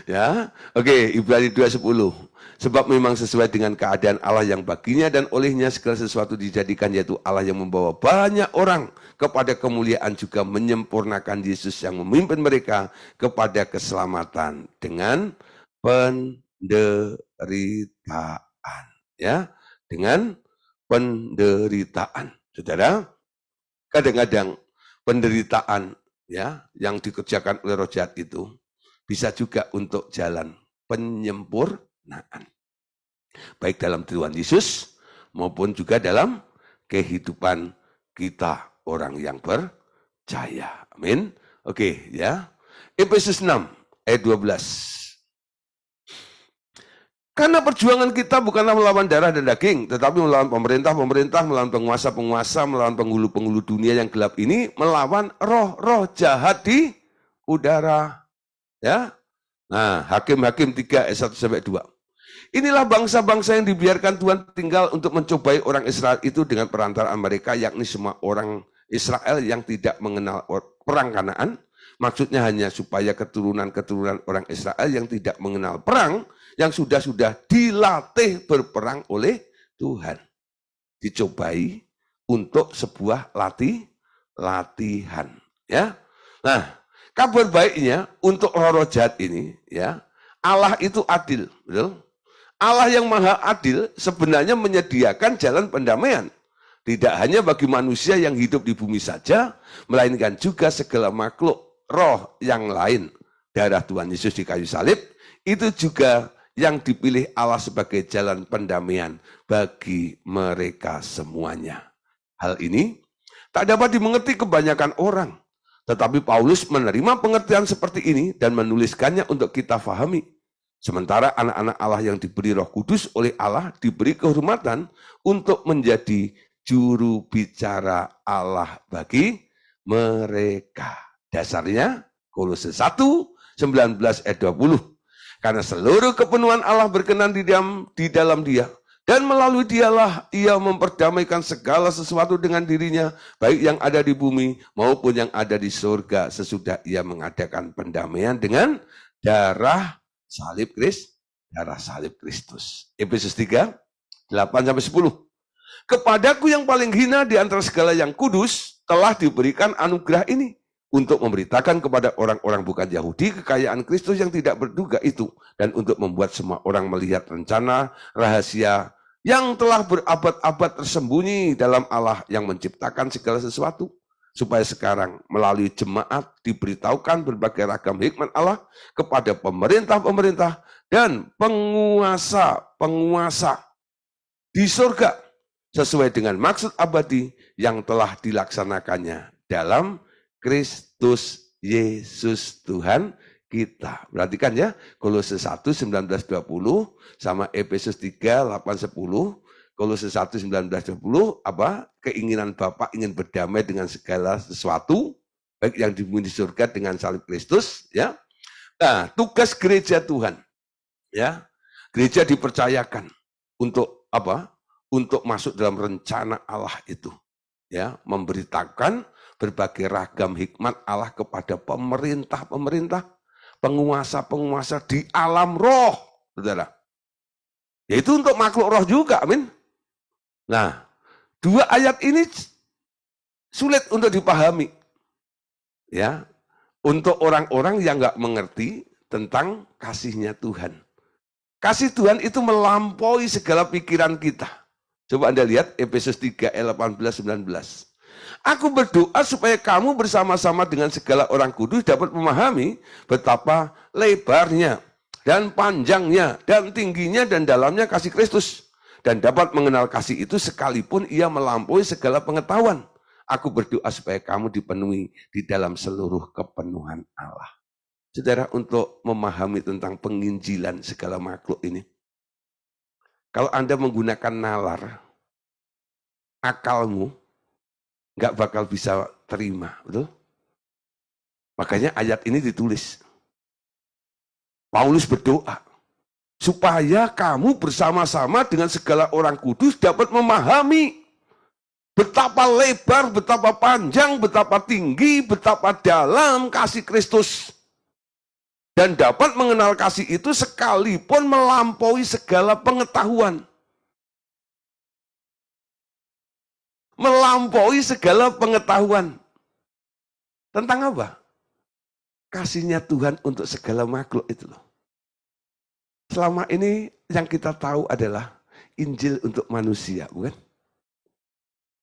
Ya, oke, Ibrani 2:10. Sebab memang sesuai dengan keadaan Allah yang baginya dan olehnya segala sesuatu dijadikan, yaitu Allah yang membawa banyak orang kepada kemuliaan juga menyempurnakan Yesus yang memimpin mereka kepada keselamatan dengan penderitaan. Ya, dengan penderitaan. Saudara, kadang-kadang penderitaan ya yang dikerjakan oleh roh jahat itu bisa juga untuk jalan penyempurnaan. Baik dalam Tuhan Yesus maupun juga dalam kehidupan kita orang yang percaya. Amin. Oke ya. Efesus 6 ayat 12. Karena perjuangan kita bukanlah melawan darah dan daging, tetapi melawan pemerintah-pemerintah, melawan penguasa-penguasa, melawan penghulu-penghulu dunia yang gelap ini, melawan roh-roh jahat di udara. Ya, nah, Hakim-Hakim 3 ayat 1-2. Inilah bangsa-bangsa yang dibiarkan Tuhan tinggal untuk mencobai orang Israel itu dengan perantaraan mereka, yakni semua orang Israel yang tidak mengenal perang Kanaan. Maksudnya hanya supaya keturunan-keturunan orang Israel yang tidak mengenal perang, yang sudah dilatih berperang oleh Tuhan. Dicobai untuk sebuah latihan. Ya, nah, kabar baiknya untuk roh-roh jahat ini, ya, Allah itu adil, betul? Allah yang maha adil sebenarnya menyediakan jalan pendamaian. Tidak hanya bagi manusia yang hidup di bumi saja, melainkan juga segala makhluk roh yang lain. Darah Tuhan Yesus di kayu salib, itu juga yang dipilih Allah sebagai jalan pendamaian bagi mereka semuanya. Hal ini tak dapat dimengerti kebanyakan orang. Tetapi Paulus menerima pengertian seperti ini dan menuliskannya untuk kita fahami. Sementara anak-anak Allah yang diberi Roh Kudus oleh Allah diberi kehormatan untuk menjadi juru bicara Allah bagi mereka. Dasarnya Kolose 1:19-20. Karena seluruh kepenuhan Allah berkenan di dalam Dia. Dan melalui Dialah Ia memperdamaikan segala sesuatu dengan dirinya, baik yang ada di bumi maupun yang ada di surga, sesudah Ia mengadakan pendamaian dengan darah salib Kristus. Efesus 3, 8-10. Kepadaku yang paling hina di antara segala yang kudus telah diberikan anugerah ini untuk memberitakan kepada orang-orang bukan Yahudi kekayaan Kristus yang tidak berduga itu, dan untuk membuat semua orang melihat rencana rahasia yang telah berabad-abad tersembunyi dalam Allah yang menciptakan segala sesuatu, supaya sekarang melalui jemaat diberitahukan berbagai ragam hikmat Allah kepada pemerintah-pemerintah dan penguasa-penguasa di surga sesuai dengan maksud abadi yang telah dilaksanakannya dalam Kristus Yesus Tuhan kita. Perhatikan ya, Kolose 1:19-20 sama Efesus 3:8-10. Kolose 1:19-20 apa? Keinginan Bapa ingin berdamai dengan segala sesuatu, baik yang di bumi di surga dengan salib Kristus, ya. Nah, tugas gereja Tuhan, ya. Gereja dipercayakan untuk apa? Untuk masuk dalam rencana Allah itu, ya, memberitakan berbagai ragam hikmat Allah kepada pemerintah-pemerintah, penguasa-penguasa di alam roh, saudara. Yaitu untuk makhluk roh juga, amin. Nah, dua ayat ini sulit untuk dipahami, ya, untuk orang-orang yang nggak mengerti tentang kasihnya Tuhan. Kasih Tuhan itu melampaui segala pikiran kita. Coba Anda lihat Efesus 3 ayat 18-19. Aku berdoa supaya kamu bersama-sama dengan segala orang kudus dapat memahami betapa lebarnya dan panjangnya dan tingginya dan dalamnya kasih Kristus, dan dapat mengenal kasih itu sekalipun ia melampaui segala pengetahuan. Aku berdoa supaya kamu dipenuhi di dalam seluruh kepenuhan Allah. Saudara, untuk memahami tentang penginjilan segala makhluk ini, kalau Anda menggunakan nalar, akalmu nggak bakal bisa terima, betul? Makanya ayat ini ditulis. Paulus berdoa supaya kamu bersama-sama dengan segala orang kudus dapat memahami betapa lebar, betapa panjang, betapa tinggi, betapa dalam kasih Kristus. Dan dapat mengenal kasih itu sekalipun melampaui segala pengetahuan. Melampaui segala pengetahuan. Tentang apa? Kasihnya Tuhan untuk segala makhluk itu loh. Selama ini yang kita tahu adalah Injil untuk manusia, bukan?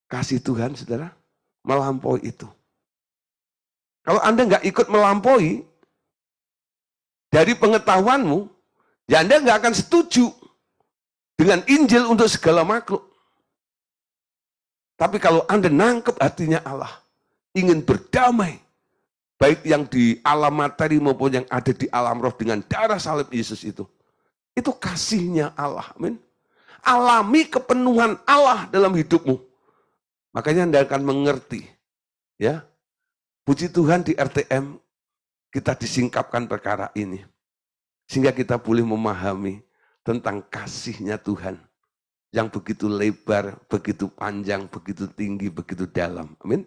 Kasih Tuhan, saudara, melampaui itu. Kalau Anda nggak ikut melampaui dari pengetahuanmu, ya Anda nggak akan setuju dengan Injil untuk segala makhluk. Tapi kalau Anda nangkep hatinya Allah, ingin berdamai, baik yang di alam materi maupun yang ada di alam roh dengan darah salib Yesus itu kasihnya Allah. Amin. Alami kepenuhan Allah dalam hidupmu. Makanya Anda akan mengerti. Ya, puji Tuhan di RTM kita disingkapkan perkara ini. Sehingga kita boleh memahami tentang kasihnya Tuhan. Yang begitu lebar, begitu panjang, begitu tinggi, begitu dalam. Amin.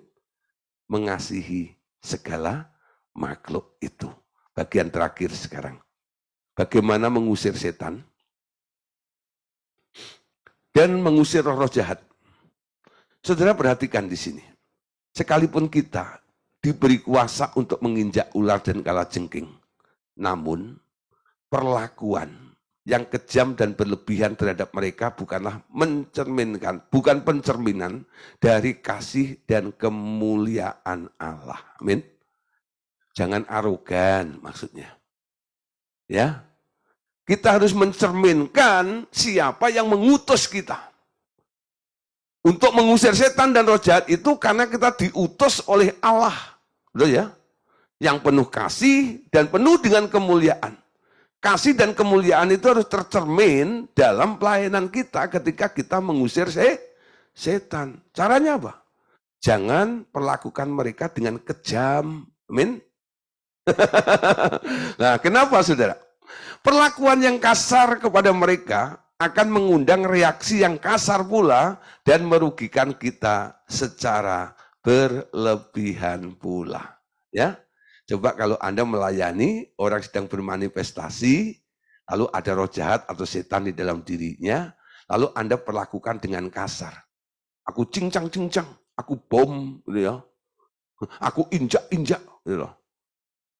Mengasihi segala makhluk itu. Bagian terakhir sekarang. Bagaimana mengusir setan dan mengusir roh-roh jahat. Saudara perhatikan di sini. Sekalipun kita diberi kuasa untuk menginjak ular dan kalajengking, namun perlakuan yang kejam dan berlebihan terhadap mereka bukan pencerminan dari kasih dan kemuliaan Allah. Amin. Jangan arogan maksudnya. Ya. Kita harus mencerminkan siapa yang mengutus kita. Untuk mengusir setan dan roh jahat itu karena kita diutus oleh Allah. Betul ya? Yang penuh kasih dan penuh dengan kemuliaan. Kasih dan kemuliaan itu harus tercermin dalam pelayanan kita ketika kita mengusir setan. Caranya apa? Jangan perlakukan mereka dengan kejam. Amin. Nah, kenapa saudara? Perlakuan yang kasar kepada mereka akan mengundang reaksi yang kasar pula dan merugikan kita secara berlebihan pula. Ya. Coba kalau Anda melayani orang sedang bermanifestasi, lalu ada roh jahat atau setan di dalam dirinya, lalu Anda perlakukan dengan kasar. Aku cincang-cincang, aku bom, gitu ya. Aku injak-injak, gitu loh.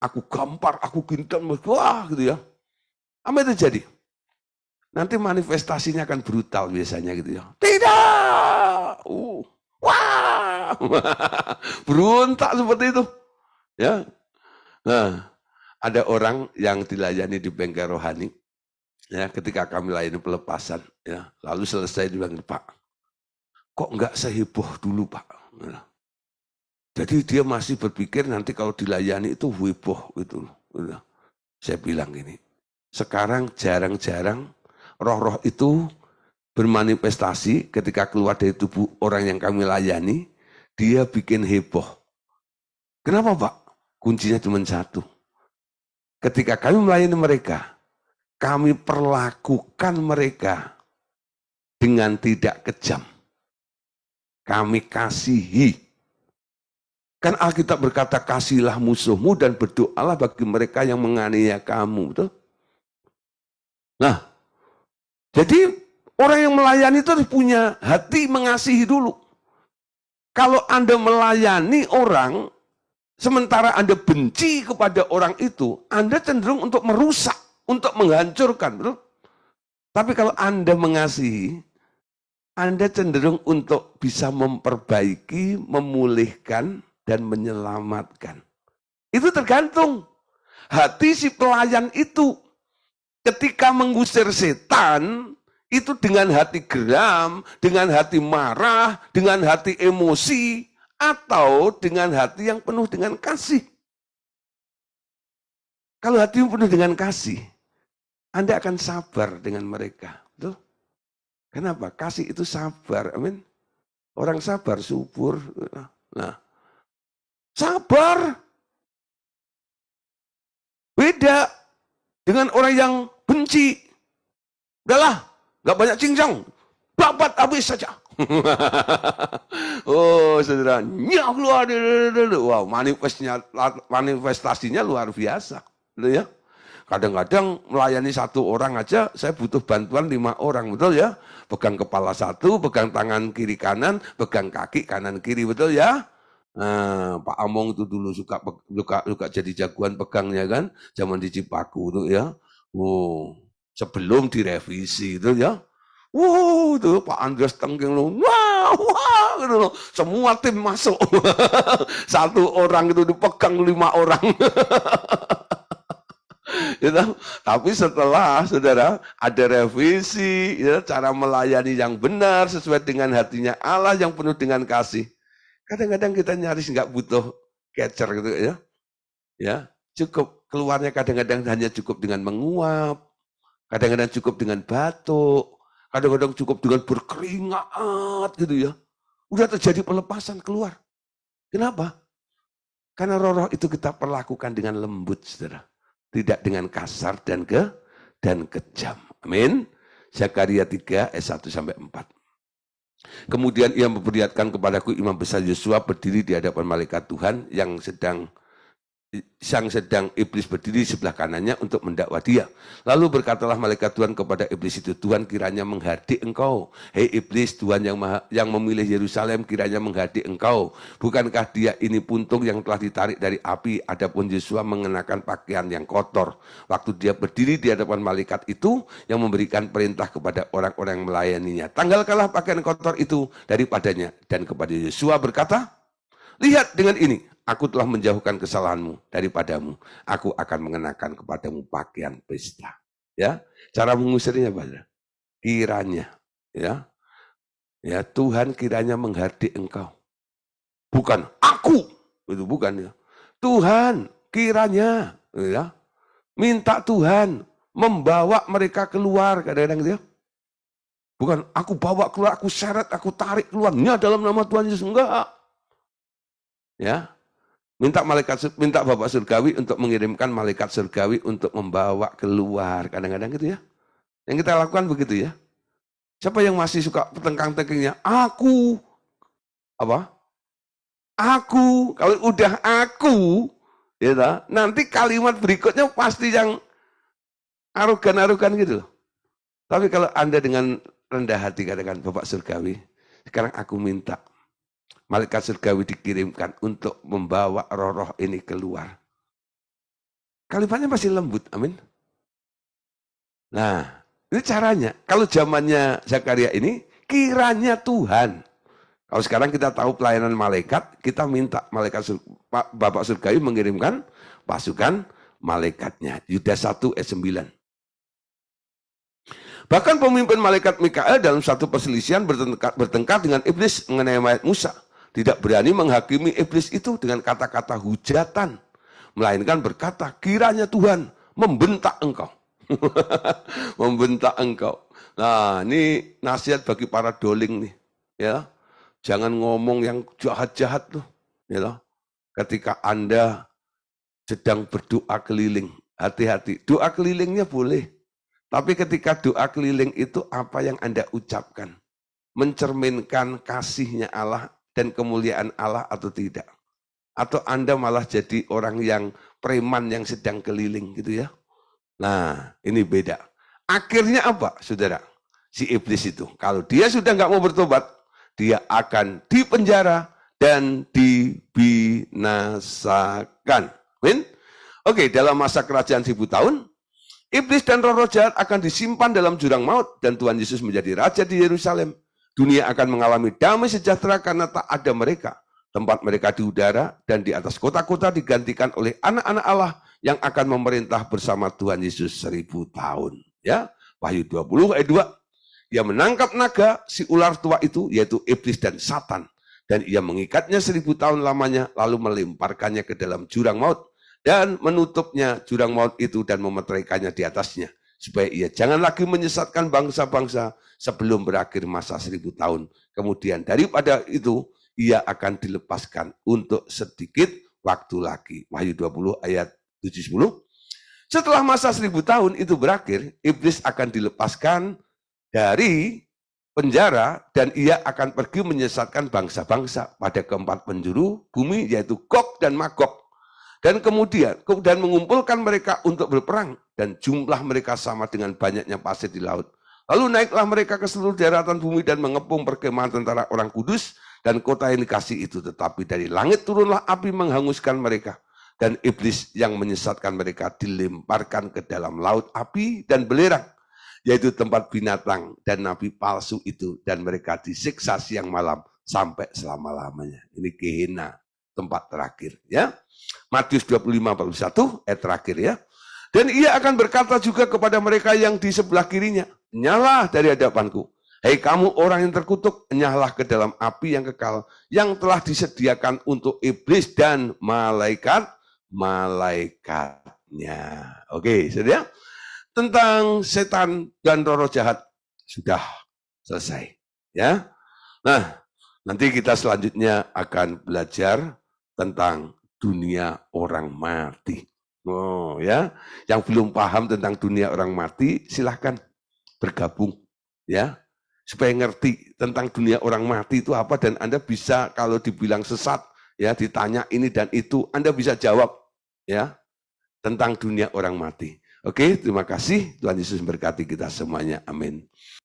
Aku gampar, aku gintam, wah, gitu ya. Apa itu jadi? Nanti manifestasinya akan brutal biasanya gitu ya. Tidak, wah, berontak seperti itu, ya. Nah, ada orang yang dilayani di bengkel rohani, ya, ketika kami layani pelepasan, ya, lalu selesai dibilang, Pak, kok enggak seheboh dulu, Pak? Nah, jadi dia masih berpikir nanti kalau dilayani itu heboh gitu. Nah, saya bilang gini, sekarang jarang-jarang roh-roh itu bermanifestasi ketika keluar dari tubuh orang yang kami layani, dia bikin heboh. Kenapa, Pak? Kuncinya cuma satu. Ketika kami melayani mereka, kami perlakukan mereka dengan tidak kejam. Kami kasihi. Kan Alkitab berkata, kasihilah musuhmu dan berdoalah bagi mereka yang menganiaya kamu. Betul? Nah, jadi orang yang melayani itu harus punya hati mengasihi dulu. Kalau Anda melayani orang, sementara Anda benci kepada orang itu, Anda cenderung untuk merusak, untuk menghancurkan. Betul? Tapi kalau Anda mengasihi, Anda cenderung untuk bisa memperbaiki, memulihkan, dan menyelamatkan. Itu tergantung. Hati si pelayan itu, ketika mengusir setan, itu dengan hati geram, dengan hati marah, dengan hati emosi, atau dengan hati yang penuh dengan kasih. Kalau hati yang penuh dengan kasih, Anda akan sabar dengan mereka. Betul? Kenapa? Kasih itu sabar. Amin. Orang sabar, subur. Nah, sabar. Beda dengan orang yang benci. Udahlah, gak banyak cincang. Babat habis saja. Oh, saudara, nyak keluar. Wow, manifestasinya luar biasa. Ya. Kadang-kadang melayani satu orang aja, saya butuh bantuan 5 orang, betul ya? Pegang kepala satu, pegang tangan kiri kanan, pegang kaki kanan kiri, betul ya? Nah, Pak Among itu dulu suka jadi jagoan pegangnya kan, zaman di Cipaku tuh ya. Oh, sebelum direvisi itu ya. Wow, tuh Pak Andreas Tengking loh. Wah, gitu loh. Semua tim masuk. Satu orang itu dipegang 5 orang. Gitu. Tapi setelah saudara ada revisi, ya, cara melayani yang benar sesuai dengan hatinya Allah yang penuh dengan kasih. Kadang-kadang kita nyaris nggak butuh catcher gitu ya. Ya, cukup keluarnya kadang-kadang hanya cukup dengan menguap, kadang-kadang cukup dengan batuk, kadang-kadang cukup dengan berkeringat gitu ya. Udah terjadi pelepasan keluar. Kenapa? Karena roh-roh itu kita perlakukan dengan lembut, saudara. Tidak dengan kasar dan kejam. Amin. Zakaria 3 ayat 1-4. Kemudian ia memperlihatkan kepadaku imam besar Yosua berdiri di hadapan malaikat Tuhan yang sedang iblis berdiri di sebelah kanannya untuk mendakwa dia. Lalu berkatalah malaikat Tuhan kepada iblis itu, Tuhan kiranya menghardik engkau. Hei iblis, Tuhan yang memilih Yerusalem kiranya menghardik engkau. Bukankah dia ini puntung yang telah ditarik dari api, adapun Yosua mengenakan pakaian yang kotor. Waktu dia berdiri di hadapan malaikat itu yang memberikan perintah kepada orang-orang yang melayaninya. Tanggalkanlah pakaian kotor itu daripadanya. Dan kepada Yosua berkata, lihat dengan ini, aku telah menjauhkan kesalahanmu daripadamu. Aku akan mengenakan kepadamu pakaian pesta. Ya, cara mengusirnya apa? Kiranya, ya, Tuhan kiranya menghardik engkau. Bukan aku, itu bukan ya. Tuhan kiranya, ya, minta Tuhan membawa mereka keluar kadang-kadang gitu ya. Bukan aku bawa keluar, aku seret, aku tarik keluarnya dalam nama Tuhan Yesus, enggak. Ya, minta Bapak Surgawi untuk mengirimkan malaikat surgawi untuk membawa keluar. Kadang-kadang gitu ya. Yang kita lakukan begitu ya. Siapa yang masih suka tengkang-tengkingnya? Aku. Apa? Aku. Kalau udah aku, ya, nanti kalimat berikutnya pasti yang arogan-arogan gitu. Tapi kalau Anda dengan rendah hati katakan, Bapak Surgawi, sekarang aku minta malaikat surgawi dikirimkan untuk membawa roh-roh ini keluar. Kalimatnya masih lembut, amin. Nah, ini caranya. Kalau zamannya Zakaria ini, kiranya Tuhan. Kalau sekarang kita tahu pelayanan malaikat, kita minta Bapak Surgawi mengirimkan pasukan malaikatnya. Yudas 1 ayat 9. Bahkan pemimpin malaikat Mikael dalam satu perselisihan bertengkar dengan iblis mengenai mayat Musa. Tidak berani menghakimi iblis itu dengan kata-kata hujatan. Melainkan berkata, kiranya Tuhan membentak engkau. Membentak engkau. Nah, ini nasihat bagi para doling nih. Ya, jangan ngomong yang jahat-jahat tuh. Ya, ketika Anda sedang berdoa keliling, hati-hati. Doa kelilingnya boleh. Tapi ketika doa keliling itu apa yang Anda ucapkan? Mencerminkan kasihnya Allah dan kemuliaan Allah atau tidak? Atau Anda malah jadi orang yang preman yang sedang keliling gitu ya? Nah, ini beda. Akhirnya apa, saudara? Si iblis itu, kalau dia sudah nggak mau bertobat, dia akan dipenjara dan dibinasakan. Amin? Oke, dalam masa kerajaan 1000 tahun, iblis dan roh-roh jahat akan disimpan dalam jurang maut dan Tuhan Yesus menjadi raja di Yerusalem. Dunia akan mengalami damai sejahtera karena tak ada mereka. Tempat mereka di udara dan di atas kota-kota digantikan oleh anak-anak Allah yang akan memerintah bersama Tuhan Yesus 1000 tahun. Ya, Wahyu 20 ayat 2. Ia menangkap naga, si ular tua itu, yaitu iblis dan Satan. Dan ia mengikatnya 1000 tahun lamanya, lalu melemparkannya ke dalam jurang maut. Dan menutupnya jurang maut itu dan memeteraikannya di atasnya. Supaya ia jangan lagi menyesatkan bangsa-bangsa sebelum berakhir masa 1000 tahun. Kemudian daripada itu, ia akan dilepaskan untuk sedikit waktu lagi. Wahyu 20 ayat 7-10. Setelah masa 1000 tahun itu berakhir, iblis akan dilepaskan dari penjara dan ia akan pergi menyesatkan bangsa-bangsa pada keempat penjuru bumi, yaitu Gog dan Magog. Dan kemudian mengumpulkan mereka untuk berperang dan jumlah mereka sama dengan banyaknya pasir di laut. Lalu naiklah mereka ke seluruh daratan bumi dan mengepung perkemahan tentara orang kudus dan kota yang dikasih itu. Tetapi dari langit turunlah api menghanguskan mereka. Dan iblis yang menyesatkan mereka dilemparkan ke dalam laut api dan belerang, yaitu tempat binatang dan nabi palsu itu. Dan mereka disiksa siang malam sampai selama-lamanya. Ini Gehenna, tempat terakhir. Ya, Matius 25:41 ayat terakhir ya. Dan ia akan berkata juga kepada mereka yang di sebelah kirinya, "Nyala dari hadapanku. Hei kamu orang yang terkutuk, nyahlah ke dalam api yang kekal, yang telah disediakan untuk iblis dan malaikatnya." Oke, saudara. Tentang setan dan roh jahat sudah selesai. Ya. Nah, nanti kita selanjutnya akan belajar tentang dunia orang mati. Oh ya, yang belum paham tentang dunia orang mati, silahkan bergabung ya, supaya ngerti tentang dunia orang mati itu apa, dan Anda bisa kalau dibilang sesat ya, ditanya ini dan itu, Anda bisa jawab ya tentang dunia orang mati. Oke, terima kasih. Tuhan Yesus memberkati kita semuanya. Amin.